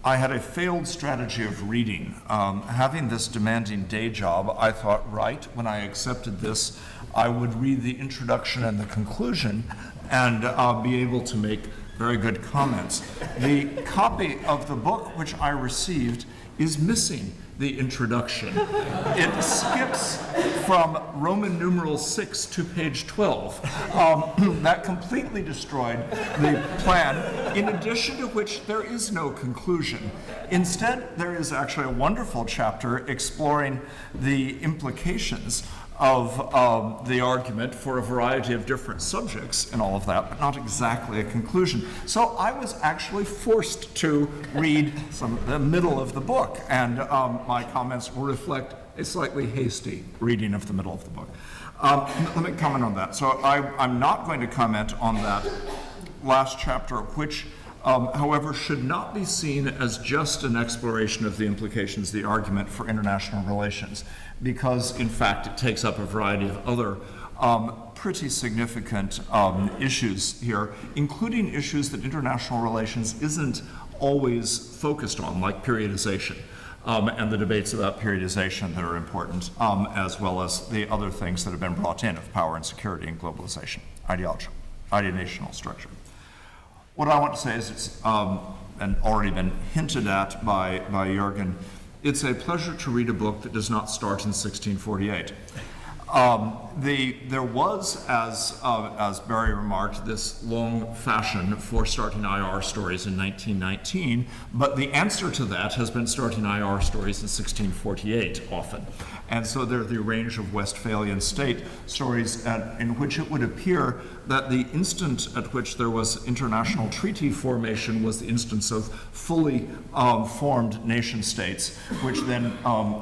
I had a failed strategy of reading. Having this demanding day job, I thought, right, when I accepted this, I would read the introduction and the conclusion and be able to make very good comments. The copy of the book which I received is missing the introduction. It skips from Roman numeral 6 to page 12. That completely destroyed the plan, in addition to which there is no conclusion. Instead, there is actually a wonderful chapter exploring the implications of the argument for a variety of different subjects and all of that, but not exactly a conclusion. So I was actually forced to read the middle of the book, and my comments will reflect a slightly hasty reading of the middle of the book. Let me comment on that. So I'm not going to comment on that last chapter, which however, should not be seen as just an exploration of the implications of the argument for international relations, because, in fact, it takes up a variety of other pretty significant issues here, including issues that international relations isn't always focused on, like periodization, and the debates about periodization that are important, as well as the other things that have been brought in of power and security and globalization, ideational structure. What I want to say is, it's and already been hinted at by Jürgen, it's a pleasure to read a book that does not start in 1648. There was, as Barry remarked, this long fashion for starting IR stories in 1919, but the answer to that has been starting IR stories in 1648 often. And so there are the range of Westphalian state stories in which it would appear that the instant at which there was international treaty formation was the instance of fully formed nation states, which then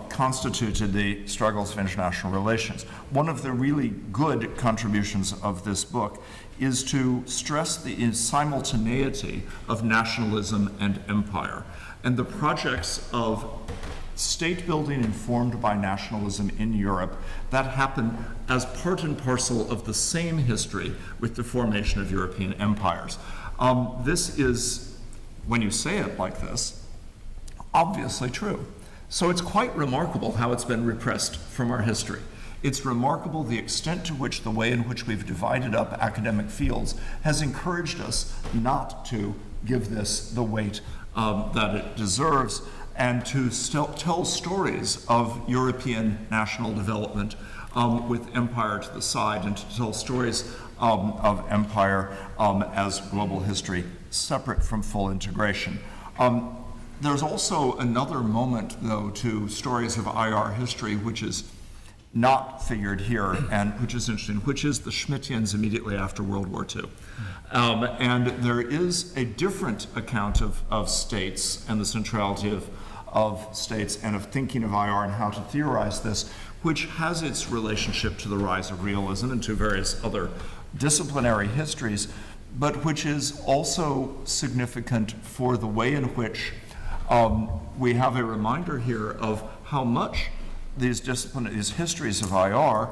constituted the struggles of international relations. One of the really good contributions of this book is to stress the simultaneity of nationalism and empire, and the projects of state building informed by nationalism in Europe that happened as part and parcel of the same history with the formation of European empires. This is, when you say it like this, obviously true. So it's quite remarkable how it's been repressed from our history. It's remarkable the extent to which the way in which we've divided up academic fields has encouraged us not to give this the weight that it deserves, and to tell stories of European national development with empire to the side, and to tell stories of empire as global history separate from full integration. There's also another moment, though, to stories of IR history, which is not figured here, and which is interesting, which is the Schmittians immediately after World War II. And there is a different account of states and the centrality of states and of thinking of IR and how to theorize this, which has its relationship to the rise of realism and to various other disciplinary histories, but which is also significant for the way in which we have a reminder here of how much these histories of IR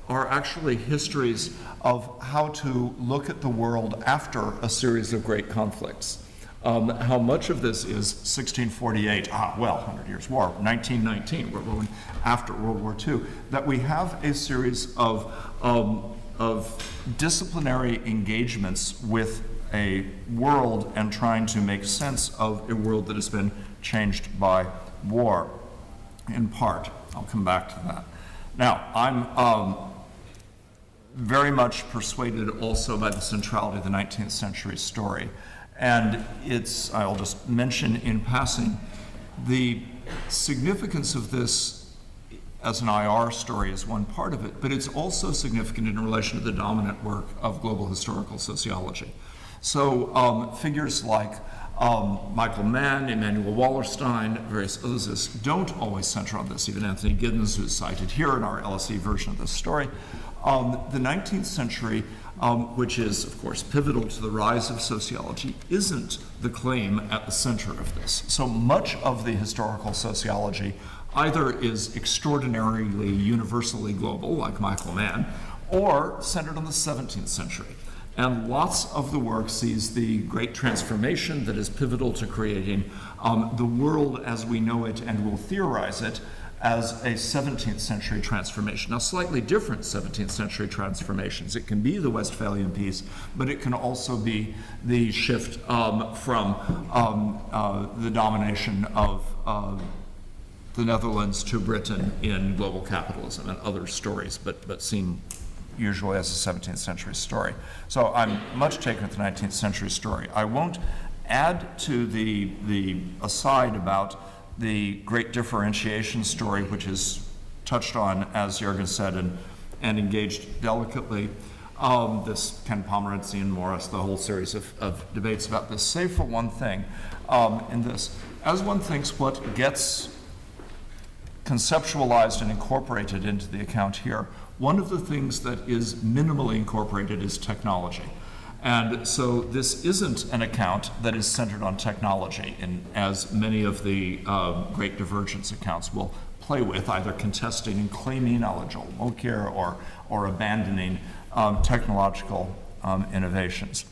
are actually histories of how to look at the world after a series of great conflicts. How much of this is 1648, 100 Years' War, 1919, we're going after World War II, that we have a series of disciplinary engagements with a world and trying to make sense of a world that has been changed by war, in part. I'll come back to that. Now, I'm very much persuaded also by the centrality of the 19th century story. And I'll just mention in passing, the significance of this as an IR story is one part of it, but it's also significant in relation to the dominant work of global historical sociology. So figures like Michael Mann, Emanuel Wallerstein, various others don't always center on this. Even Anthony Giddens, who's cited here in our LSE version of this story. The 19th century, which is, of course, pivotal to the rise of sociology, isn't the claim at the center of this. So much of the historical sociology either is extraordinarily universally global, like Michael Mann, or centered on the 17th century. And lots of the work sees the great transformation that is pivotal to creating the world as we know it and will theorize it as a 17th century transformation. Now, slightly different 17th century transformations. It can be the Westphalian peace, but it can also be the shift from the domination of the Netherlands to Britain in global capitalism and other stories, but seen usually as a 17th century story. So I'm much taken with the 19th century story. I won't add to the aside about the great differentiation story, which is touched on, as Jürgen said, and engaged delicately. This Ken Pomerancy and Morris, the whole series of debates about this, save for one thing in this. As one thinks what gets conceptualized and incorporated into the account here, one of the things that is minimally incorporated is technology. And so this isn't an account that is centered on technology, as many of the great divergence accounts will play with, either contesting and claiming a la Joel Mokyr or abandoning technological innovations.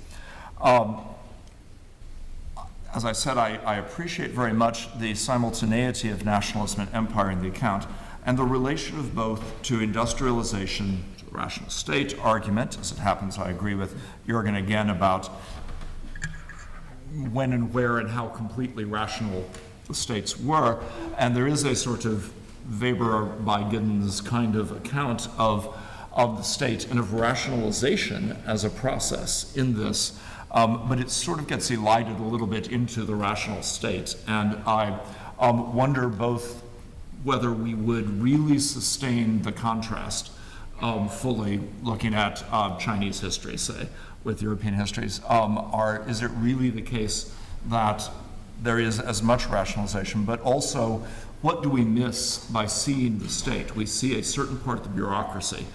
As I said, I appreciate very much the simultaneity of nationalism and empire in the account, and the relation of both to industrialization, to the rational state argument. As it happens, I agree with Jürgen again about when and where and how completely rational the states were. And there is a sort of Weber by Giddens kind of account of the state and of rationalization as a process in this. But it sort of gets elided a little bit into the rational state. And I wonder both whether we would really sustain the contrast fully looking at Chinese history, say, with European histories. Is it really the case that there is as much rationalization, but also what do we miss by seeing the state? We see a certain part of the bureaucracy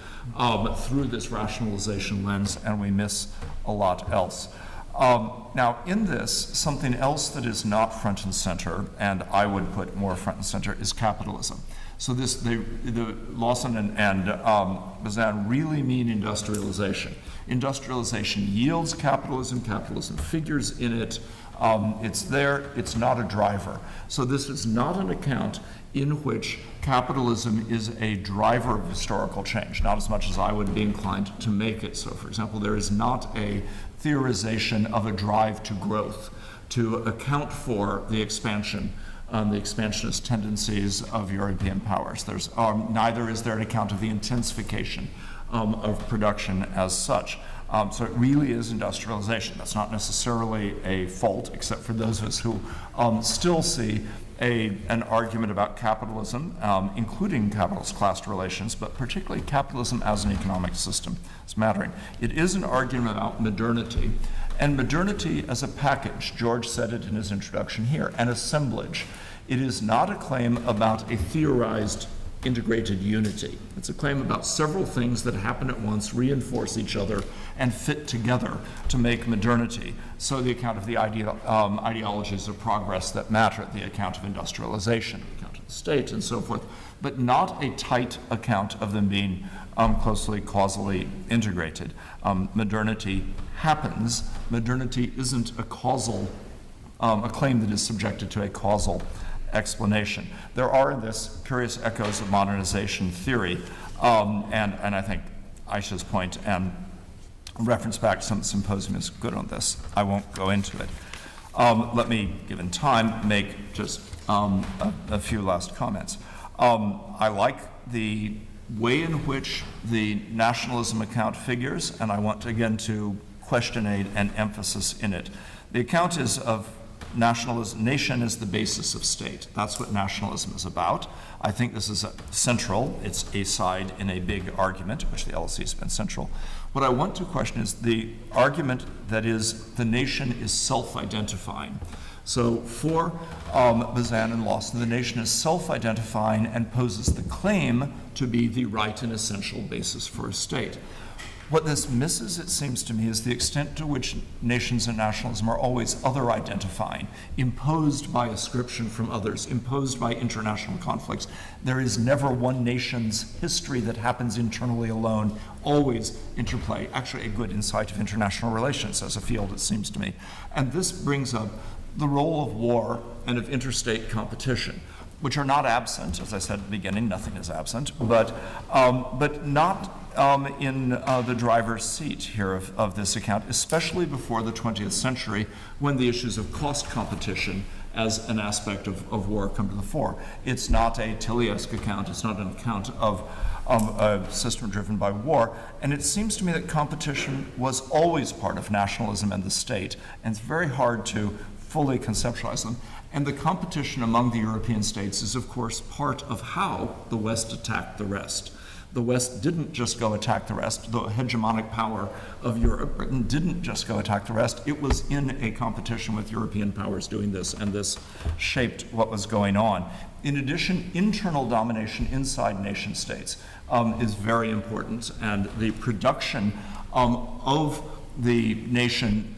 through this rationalization lens, and we miss a lot else. Now, in this, something else that is not front and center, and I would put more front and center, is capitalism. So the Lawson and Bazin really mean industrialization. Industrialization yields capitalism, capitalism figures in it, it's there, it's not a driver. So this is not an account in which capitalism is a driver of historical change, not as much as I would be inclined to make it. So, for example, there is not a theorization of a drive to growth to account for the expansion the expansionist tendencies of European powers. Neither is there an account of the intensification of production as such. So it really is industrialization. That's not necessarily a fault, except for those of us who still see an argument about capitalism, including capitalist-class relations, but particularly capitalism as an economic system is mattering. It is an argument about modernity, and modernity as a package. George said it in his introduction here, an assemblage. It is not a claim about a theorized integrated unity. It's a claim about several things that happen at once, reinforce each other, and fit together to make modernity. So the account of the ideologies of progress that matter, the account of industrialization, the account of the state, and so forth, but not a tight account of them being closely causally integrated. Modernity happens. Modernity isn't a causal, a claim that is subjected to a causal explanation. There are in this curious echoes of modernization theory, and I think Aisha's point and reference back to some of the symposium is good on this. I won't go into it. Let me, given time, make just a few last comments. I like the way in which the nationalism account figures, and I want again to question an emphasis in it. The account is of nationalism. Nation is the basis of state. That's what nationalism is about. I think this is central. It's a side in a big argument, which the LSE has been central. What I want to question is the argument that is the nation is self-identifying. So for Bazin and Lawson, the nation is self-identifying and poses the claim to be the right and essential basis for a state. What this misses, it seems to me, is the extent to which nations and nationalism are always other-identifying, imposed by ascription from others, imposed by international conflicts. There is never one nation's history that happens internally alone, always interplay. Actually, a good insight of international relations as a field, it seems to me. And this brings up the role of war and of interstate competition, which are not absent. As I said at the beginning, nothing is absent, but not in the driver's seat here of this account, especially before the 20th century, when the issues of cost competition as an aspect of war come to the fore. It's not a Tilly-esque account. It's not an account of a system driven by war. And it seems to me that competition was always part of nationalism and the state, and it's very hard to fully conceptualize them. And the competition among the European states is, of course, part of how the West attacked the rest. The West didn't just go attack the rest. The hegemonic power of Europe, Britain, didn't just go attack the rest. It was in a competition with European powers doing this, and this shaped what was going on. In addition, internal domination inside nation states is very important, and the production of the nation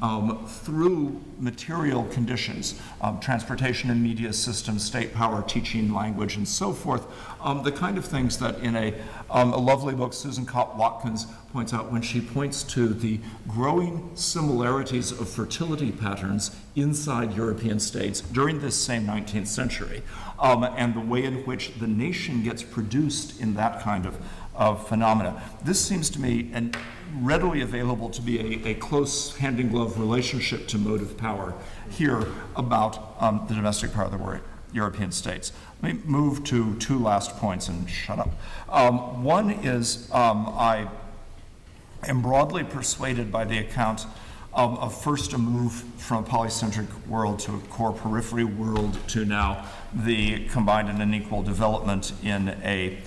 through material conditions, transportation and media systems, state power, teaching, language, and so forth, the kind of things that in a lovely book Susan Watkins points out when she points to the growing similarities of fertility patterns inside European states during this same 19th century, and the way in which the nation gets produced in that kind of phenomena. This seems to me readily available to be a close hand-in-glove relationship to motive power here about the domestic power of the European states. Let me move to two last points and shut up. One is I am broadly persuaded by the account of first a move from a polycentric world to a core periphery world to now the combined and unequal development in a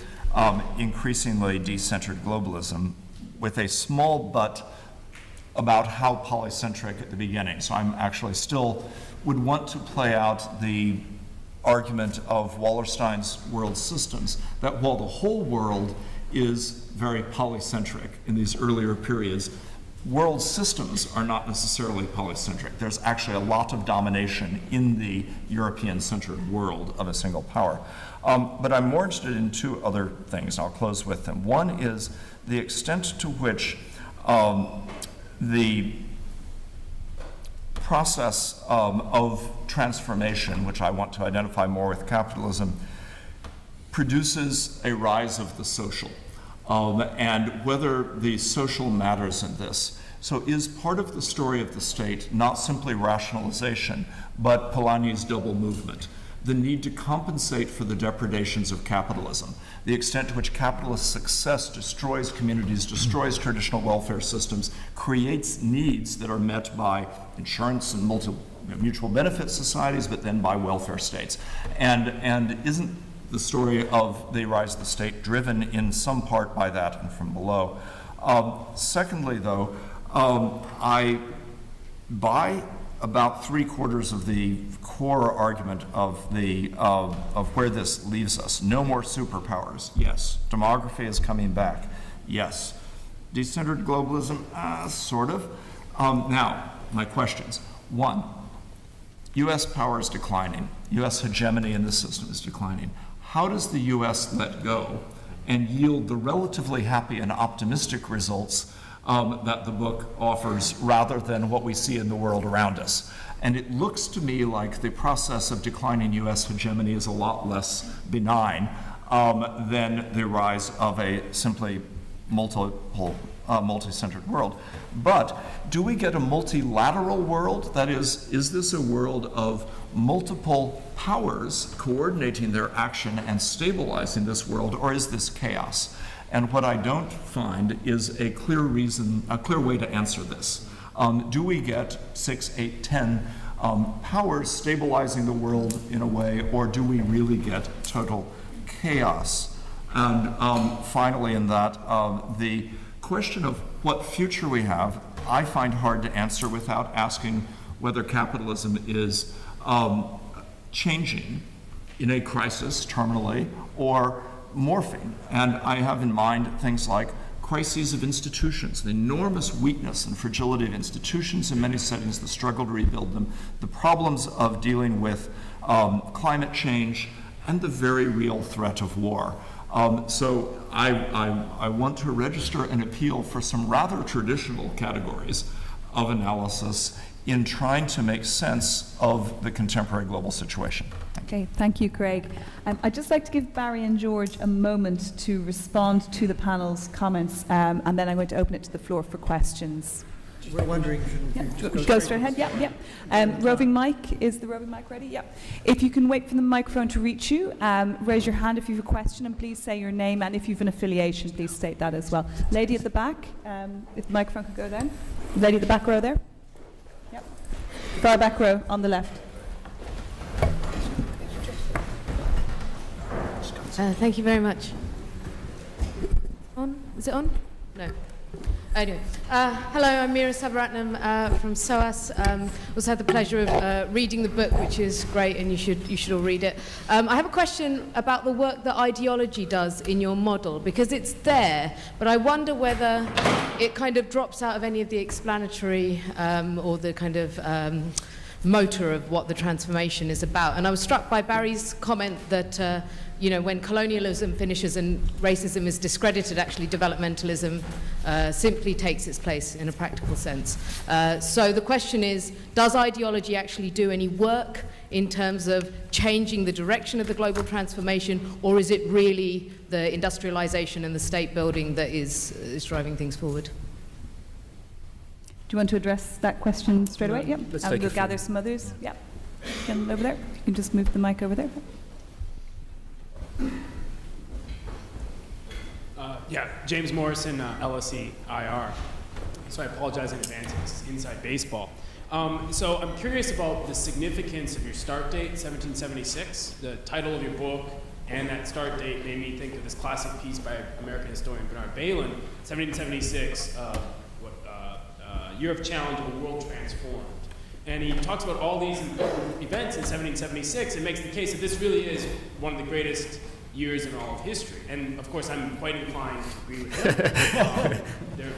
increasingly decentered globalism, with a small but about how polycentric at the beginning. So I'm actually still would want to play out the argument of Wallerstein's world systems, that while the whole world is very polycentric in these earlier periods, world systems are not necessarily polycentric. There's actually a lot of domination in the European-centered world of a single power. But I'm more interested in two other things. I'll close with them. One is the extent to which the process of transformation, which I want to identify more with capitalism, produces a rise of the social, and whether the social matters in this. So is part of the story of the state not simply rationalization, but Polanyi's double movement? the need to compensate for the depredations of capitalism, the extent to which capitalist success destroys communities, destroys traditional welfare systems, creates needs that are met by insurance and mutual benefit societies, but then by welfare states. And isn't the story of the rise of the state driven in some part by that and from below? Secondly, though, I buy about 3/4 of the core argument of where this leaves us. No more superpowers. Yes. Demography is coming back. Yes. Decentered globalism, sort of. Now, my questions. One, U.S. power is declining. U.S. hegemony in this system is declining. How does the U.S. let go and yield the relatively happy and optimistic results that the book offers rather than what we see in the world around us? And it looks to me like the process of declining U.S. hegemony is a lot less benign than the rise of a simply multi-centered world. But do we get a multilateral world? That is this a world of multiple powers coordinating their action and stabilizing this world, or is this chaos? And what I don't find is a clear way to answer this. Do we get 6, 8, 10 powers stabilizing the world in a way, or do we really get total chaos? And finally, in that, the question of what future we have, I find hard to answer without asking whether capitalism is changing in a crisis terminally or morphing. And I have in mind things like crises of institutions, the enormous weakness and fragility of institutions in many settings, the struggle to rebuild them, the problems of dealing with climate change, and the very real threat of war. So I want to register an appeal for some rather traditional categories of analysis in trying to make sense of the contemporary global situation. Okay, thank you, Craig. I'd just like to give Barry and George a moment to respond to the panel's comments, and then I'm going to open it to the floor for questions. We're wondering, Go straight ahead, yeah. Roving mic, is the roving mic ready? Yeah. If you can wait for the microphone to reach you, raise your hand if you have a question, and please say your name, and if you have an affiliation, please state that as well. Lady at the back, if the microphone could go down. Lady at the back row there. Yep. Far back row on the left. Thank you very much. On? Is it on? No. Anyway, hello, I'm Meera Sabaratnam from SOAS. Also had the pleasure of reading the book, which is great, and you should all read it. I have a question about the work that ideology does in your model, because it's there, but I wonder whether it kind of drops out of any of the explanatory or the kind of motor of what the transformation is about. And I was struck by Barry's comment that when colonialism finishes and racism is discredited, actually developmentalism simply takes its place in a practical sense. So the question is, does ideology actually do any work in terms of changing the direction of the global transformation, or is it really the industrialization and the state building that is driving things forward? Do you want to address that question straight away? Yep. Let's And take we'll it gather some others. Yep. Again, over there. You can just move the mic over there. James Morrison, LSE IR. So I apologize in advance, this is inside baseball. So I'm curious about the significance of your start date, 1776. The title of your book and that start date made me think of this classic piece by American historian Bernard Bailyn, 1776, Year of Challenge, a World Transformed. And he talks about all these important events in 1776 and makes the case that this really is one of the greatest years in all of history. And of course, I'm quite inclined to agree with him.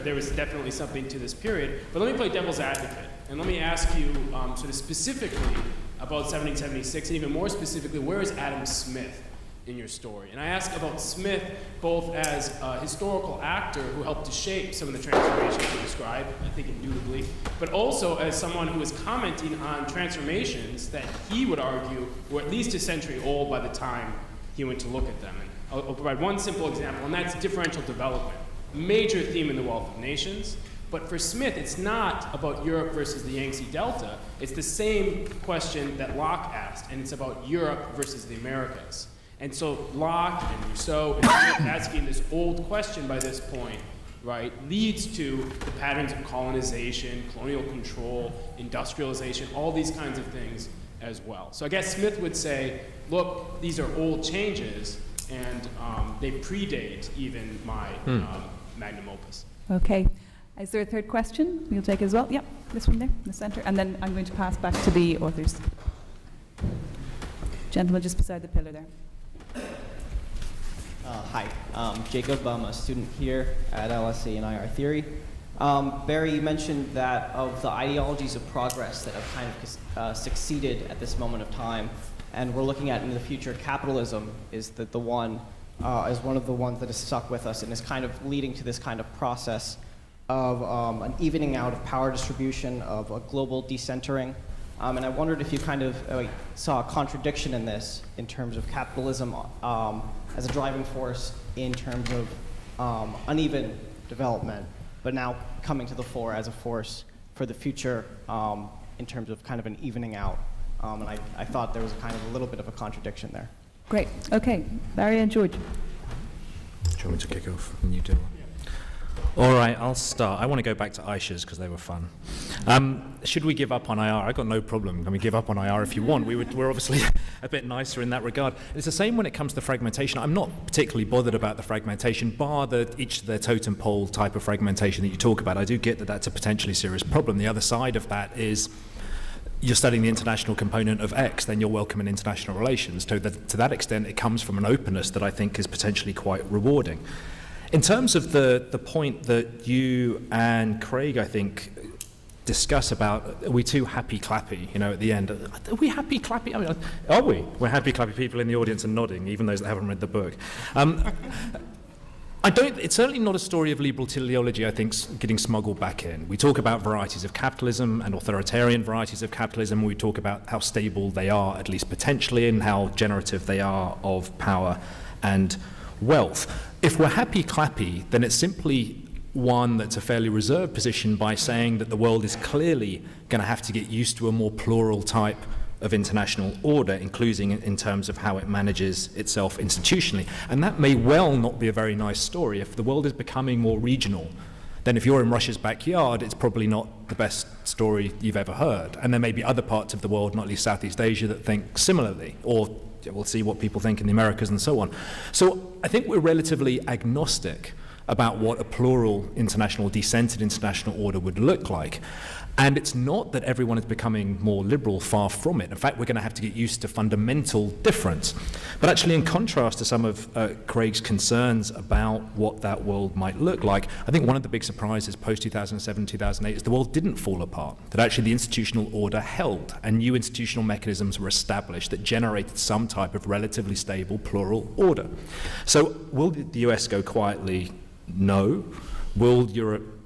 There was definitely something to this period. But let me play devil's advocate. And let me ask you sort of specifically about 1776, and even more specifically, where is Adam Smith in your story? And I ask about Smith both as a historical actor who helped to shape some of the transformations you describe, I think indubitably, but also as someone who is commenting on transformations that he would argue were at least a century old by the time he went to look at them. And I'll provide one simple example, and that's differential development. A major theme in The Wealth of Nations. But for Smith, it's not about Europe versus the Yangtze Delta. It's the same question that Locke asked, and it's about Europe versus the Americas. And so Locke and Rousseau and Smith asking this old question by this point, right, leads to the patterns of colonization, colonial control, industrialization, all these kinds of things as well. So I guess Smith would say, look, these are old changes, and they predate even my magnum opus. Okay. Is there a third question you'll take as well? Yep, this one there in the center. And then I'm going to pass back to the authors. Gentleman just beside the pillar there. Hi, Jacob. I'm a student here at LSE in IR Theory. Barry, you mentioned that of the ideologies of progress that have kind of succeeded at this moment of time, and we're looking at in the future, capitalism is one of the ones that has stuck with us and is kind of leading to this kind of process of an evening out of power distribution, of a global decentering. And I wondered if you kind of saw a contradiction in this in terms of capitalism as a driving force in terms of uneven development, but now coming to the fore as a force for the future in terms of kind of an evening out. And I thought there was kind of a little bit of a contradiction there. Great. Okay. Barry and George. Do you want me to kick off? And you do. All right, I'll start. I want to go back to Aisha's because they were fun. Should we give up on IR? I've got no problem. Can we give up on IR if you want? We're obviously a bit nicer in that regard. It's the same when it comes to fragmentation. I'm not particularly bothered about the fragmentation, bar each of the totem pole type of fragmentation that you talk about. I do get that that's a potentially serious problem. The other side of that is you're studying the international component of X, then you're welcome in international relations. To that extent, it comes from an openness that I think is potentially quite rewarding. In terms of the point that you and Craig, I think, discuss about, are we too happy-clappy, at the end? Are we happy-clappy? I mean, are we? We're happy-clappy people in the audience and nodding, even those that haven't read the book. It's certainly not a story of liberal teleology, I think, getting smuggled back in. We talk about varieties of capitalism and authoritarian varieties of capitalism. We talk about how stable they are, at least potentially, and how generative they are of power and wealth. If we're happy-clappy, then it's simply one that's a fairly reserved position by saying that the world is clearly going to have to get used to a more plural type of international order, including in terms of how it manages itself institutionally. And that may well not be a very nice story. If the world is becoming more regional, then if you're in Russia's backyard, it's probably not the best story you've ever heard. And there may be other parts of the world, not least Southeast Asia, that think similarly, or we'll see what people think in the Americas and so on. So I think we're relatively agnostic about what a plural international, decentered international order would look like. And it's not that everyone is becoming more liberal, far from it. In fact, we're going to have to get used to fundamental difference. But actually, in contrast to some of Craig's concerns about what that world might look like, I think one of the big surprises post-2007, 2008 is the world didn't fall apart, that actually the institutional order held, and new institutional mechanisms were established that generated some type of relatively stable plural order. So will the US go quietly? No. Will Europe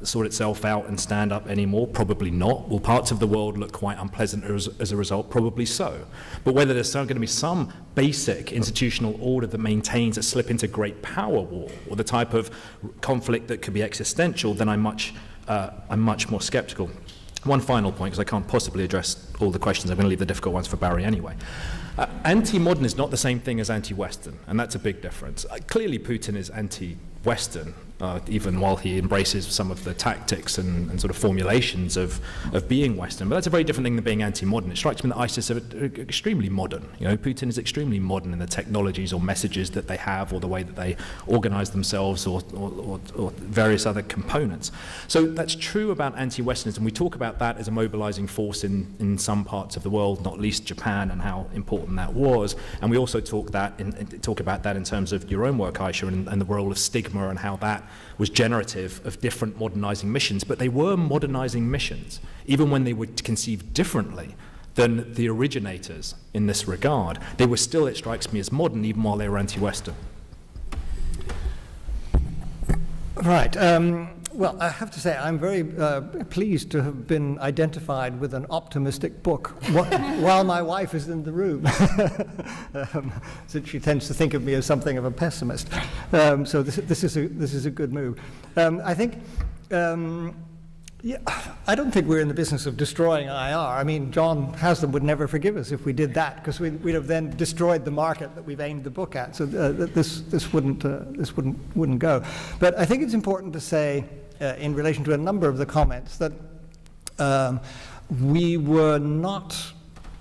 sort itself out and stand up anymore? Probably not. Will parts of the world look quite unpleasant as a result? Probably so. But whether there's going to be some basic institutional order that maintains a slip into great power war, or the type of conflict that could be existential, then I'm much more skeptical. One final point, because I can't possibly address all the questions. I'm going to leave the difficult ones for Barry anyway. Anti-modern is not the same thing as anti-Western, and that's a big difference. Clearly, Putin is anti-Western, even while he embraces some of the tactics and sort of formulations of being Western. But that's a very different thing than being anti-modern. It strikes me that ISIS are extremely modern. Putin is extremely modern in the technologies or messages that they have, or the way that they organize themselves, or various other components. So that's true about anti-Westernism. We talk about that as a mobilizing force in some parts of the world, not least Japan, and how important that was. And we also talk about that in terms of your own work, Aisha, and the role of stigma and how that was generative of different modernizing missions. But they were modernizing missions, even when they were conceived differently than the originators in this regard. They were still, it strikes me, as modern, even while they were anti-Western. Right. Well, I have to say, I'm very pleased to have been identified with an optimistic book while my wife is in the room, since she tends to think of me as something of a pessimist. So this is a good move. I think Yeah, I don't think we're in the business of destroying IR. I mean, John Haslam would never forgive us if we did that, because we'd have then destroyed the market that we've aimed the book at. So this wouldn't go. But I think it's important to say, in relation to a number of the comments, that we were not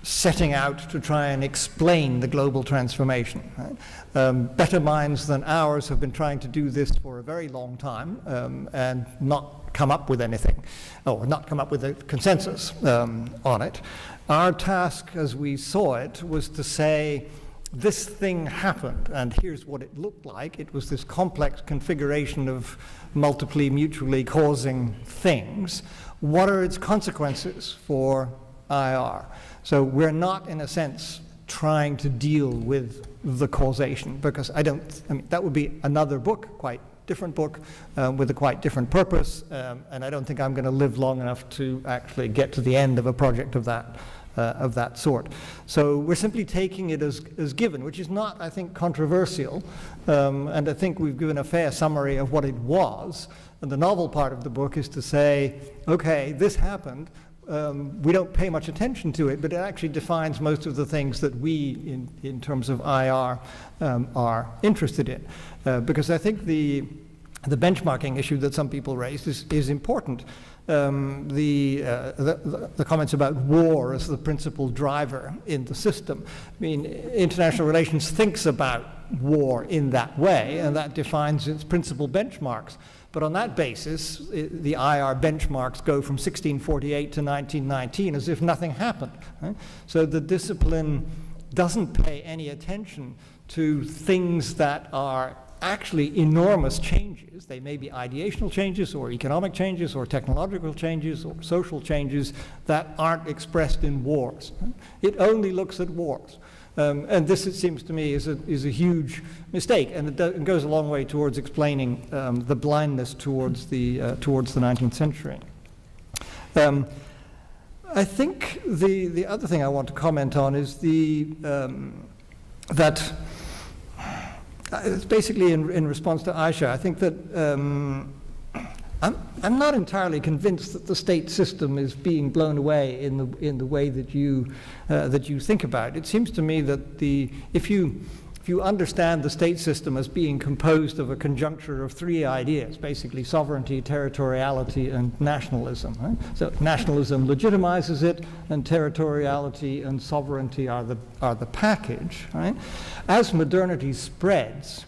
setting out to try and explain the global transformation. Right? Better minds than ours have been trying to do this for a very long time and not come up with anything, or not come up with a consensus on it. Our task, as we saw it, was to say, this thing happened, and here's what it looked like. It was this complex configuration of multiply mutually causing things. What are its consequences for IR? So we're not, in a sense, trying to deal with the causation, because I mean, that would be another book, quite different book, with a quite different purpose, and I don't think I'm going to live long enough to actually get to the end of a project of that sort. So we're simply taking it as given, which is not, I think, controversial, and I think we've given a fair summary of what it was. And the novel part of the book is to say, okay, this happened. We don't pay much attention to it, but it actually defines most of the things that we, in terms of IR, are interested in. Because I think the benchmarking issue that some people raised is important. The comments about war as the principal driver in the system. I mean, international relations thinks about war in that way, and that defines its principal benchmarks. But on that basis, the IR benchmarks go from 1648 to 1919 as if nothing happened. Right? So the discipline doesn't pay any attention to things that are actually enormous changes. They may be ideational changes or economic changes or technological changes or social changes that aren't expressed in wars. It only looks at wars. And this, it seems to me, is a huge mistake, and it goes a long way towards explaining the blindness towards the 19th century. I think the other thing I want to comment on is that it's basically in response to Aisha. I think that I'm not entirely convinced that the state system is being blown away in the way that you think about it. It seems to me that if you understand the state system as being composed of a conjuncture of three ideas, basically sovereignty, territoriality, and nationalism. Right? So nationalism legitimizes it, and territoriality and sovereignty are the package. Right? As modernity spreads,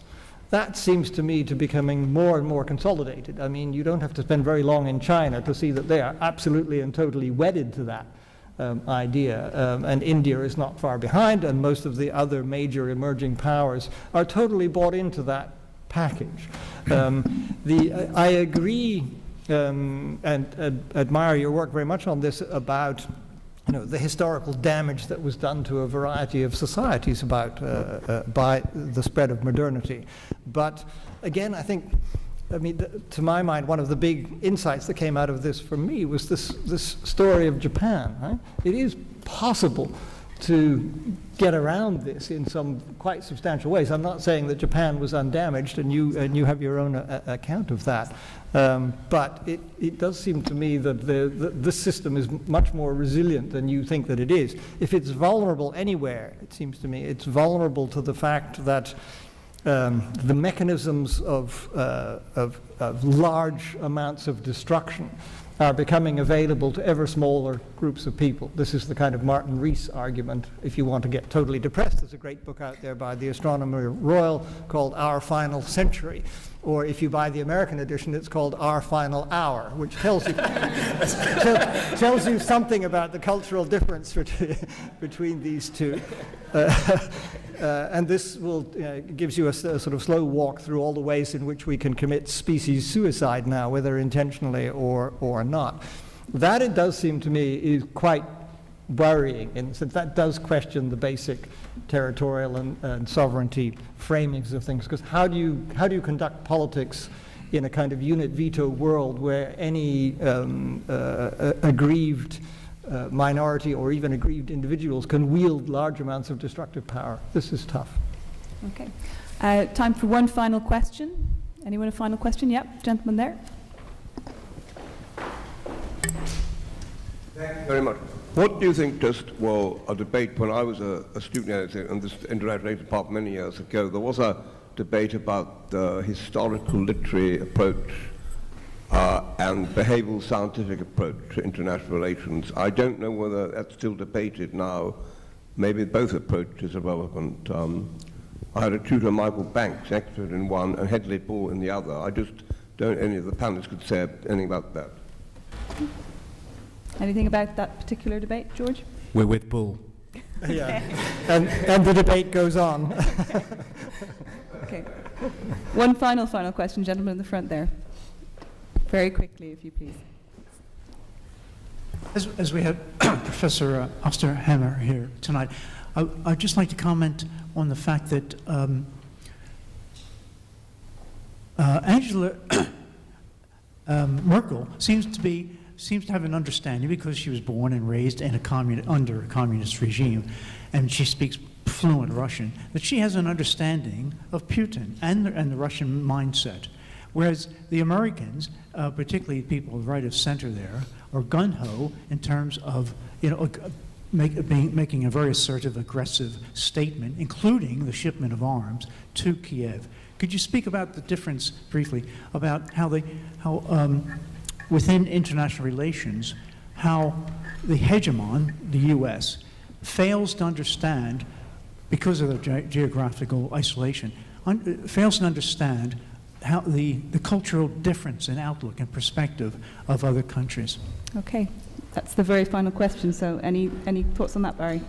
that seems to me to becoming more and more consolidated. I mean, you don't have to spend very long in China to see that they are absolutely and totally wedded to that idea. And India is not far behind, and most of the other major emerging powers are totally bought into that package. I agree and admire your work very much on this about the historical damage that was done to a variety of societies by the spread of modernity. But again, I mean, to my mind, one of the big insights that came out of this for me was this story of Japan. Right? It is possible to get around this in some quite substantial ways. I'm not saying that Japan was undamaged, and you have your own account of that. But it does seem to me that this system is much more resilient than you think that it is. If it's vulnerable anywhere, it seems to me, it's vulnerable to the fact that the mechanisms of large amounts of destruction are becoming available to ever smaller groups of people. This is the kind of Martin Rees argument. If you want to get totally depressed, there's a great book out there by the Astronomer Royal called Our Final Century. Or if you buy the American edition, it's called Our Final Hour, which tells you, tells you something about the cultural difference between these two. And this gives you a sort of slow walk through all the ways in which we can commit species suicide now, whether intentionally or not. That, it does seem to me, is quite worrying, in the sense that does question the basic territorial and sovereignty framings of things. Because how do you conduct politics in a kind of unit veto world where any aggrieved minority or even aggrieved individuals can wield large amounts of destructive power? This is tough. Okay. Time for one final question. Anyone a final question? Yep, gentleman there. Thank you very much. What do you think a debate when I was a student editor in this International Relations Department many years ago, there was a debate about the historical literary approach and behavioral scientific approach to international relations. I don't know whether that's still debated now. Maybe both approaches are relevant. I had a tutor, Michael Banks, expert in one, and Hedley Bull in the other. I just don't any of the panelists could say anything about that. Anything about that particular debate, George? We're with Bull. Yeah, and the debate goes on. Okay. One final question, gentleman in the front there. Very quickly, if you please. As we have Professor Osterhammer here tonight, I'd just like to comment on the fact that Angela Merkel seems to have an understanding, because she was born and raised in under a communist regime, and she speaks fluent Russian, that she has an understanding of Putin and the Russian mindset. Whereas the Americans, particularly people right of center there, are gung-ho in terms of making a very assertive, aggressive statement, including the shipment of arms to Kiev. Could you speak about the difference briefly about how within international relations, how the hegemon, the U.S., fails to understand, because of their geographical isolation, fails to understand how the cultural difference in outlook and perspective of other countries? Okay, that's the very final question. So any thoughts on that, Barry?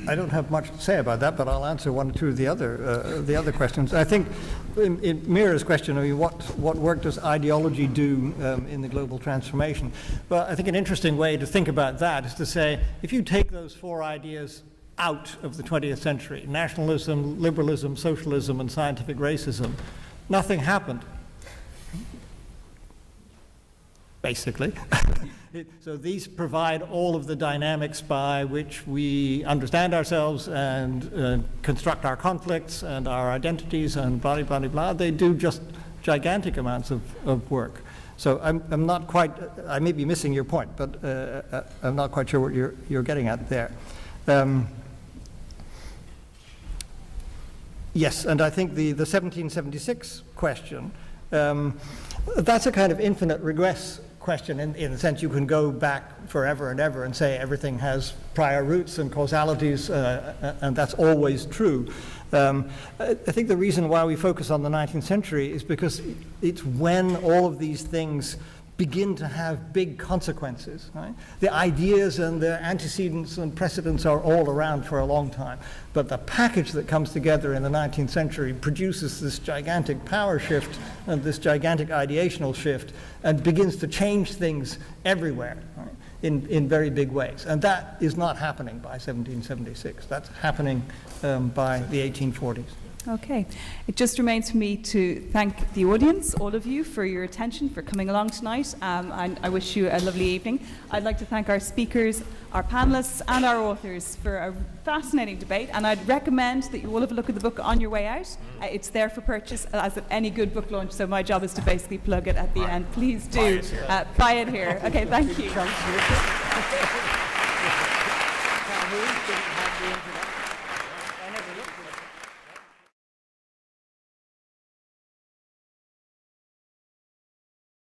I don't have much to say about that, but I'll answer one or two of the other questions. I think in Mira's question, I mean, what work does ideology do in the global transformation? Well, I think an interesting way to think about that is to say, if you take those four ideas out of the 20th century, nationalism, liberalism, socialism, and scientific racism, nothing happened, basically. So these provide all of the dynamics by which we understand ourselves and construct our conflicts and our identities and blah, blah, blah, blah. They do just gigantic amounts of work. So I'm not quite, I may be missing your point, but I'm not quite sure what you're getting at there. Yes, and I think the 1776 question, that's a kind of infinite regress question in the sense you can go back forever and ever and say everything has prior roots and causalities, and that's always true. I think the reason why we focus on the 19th century is because it's when all of these things begin to have big consequences. Right? The ideas and the antecedents and precedents are all around for a long time, but the package that comes together in the 19th century produces this gigantic power shift and this gigantic ideational shift and begins to change things everywhere, right? in very big ways. And that is not happening by 1776. That's happening by the 1840s. Okay. It just remains for me to thank the audience, all of you, for your attention, for coming along tonight. And I wish you a lovely evening. I'd like to thank our speakers, our panelists, and our authors for a fascinating debate. And I'd recommend that you all have a look at the book on your way out. It's there for purchase, as at any good book launch. So my job is to basically plug it at the end. Please do buy it here. Okay, thank you.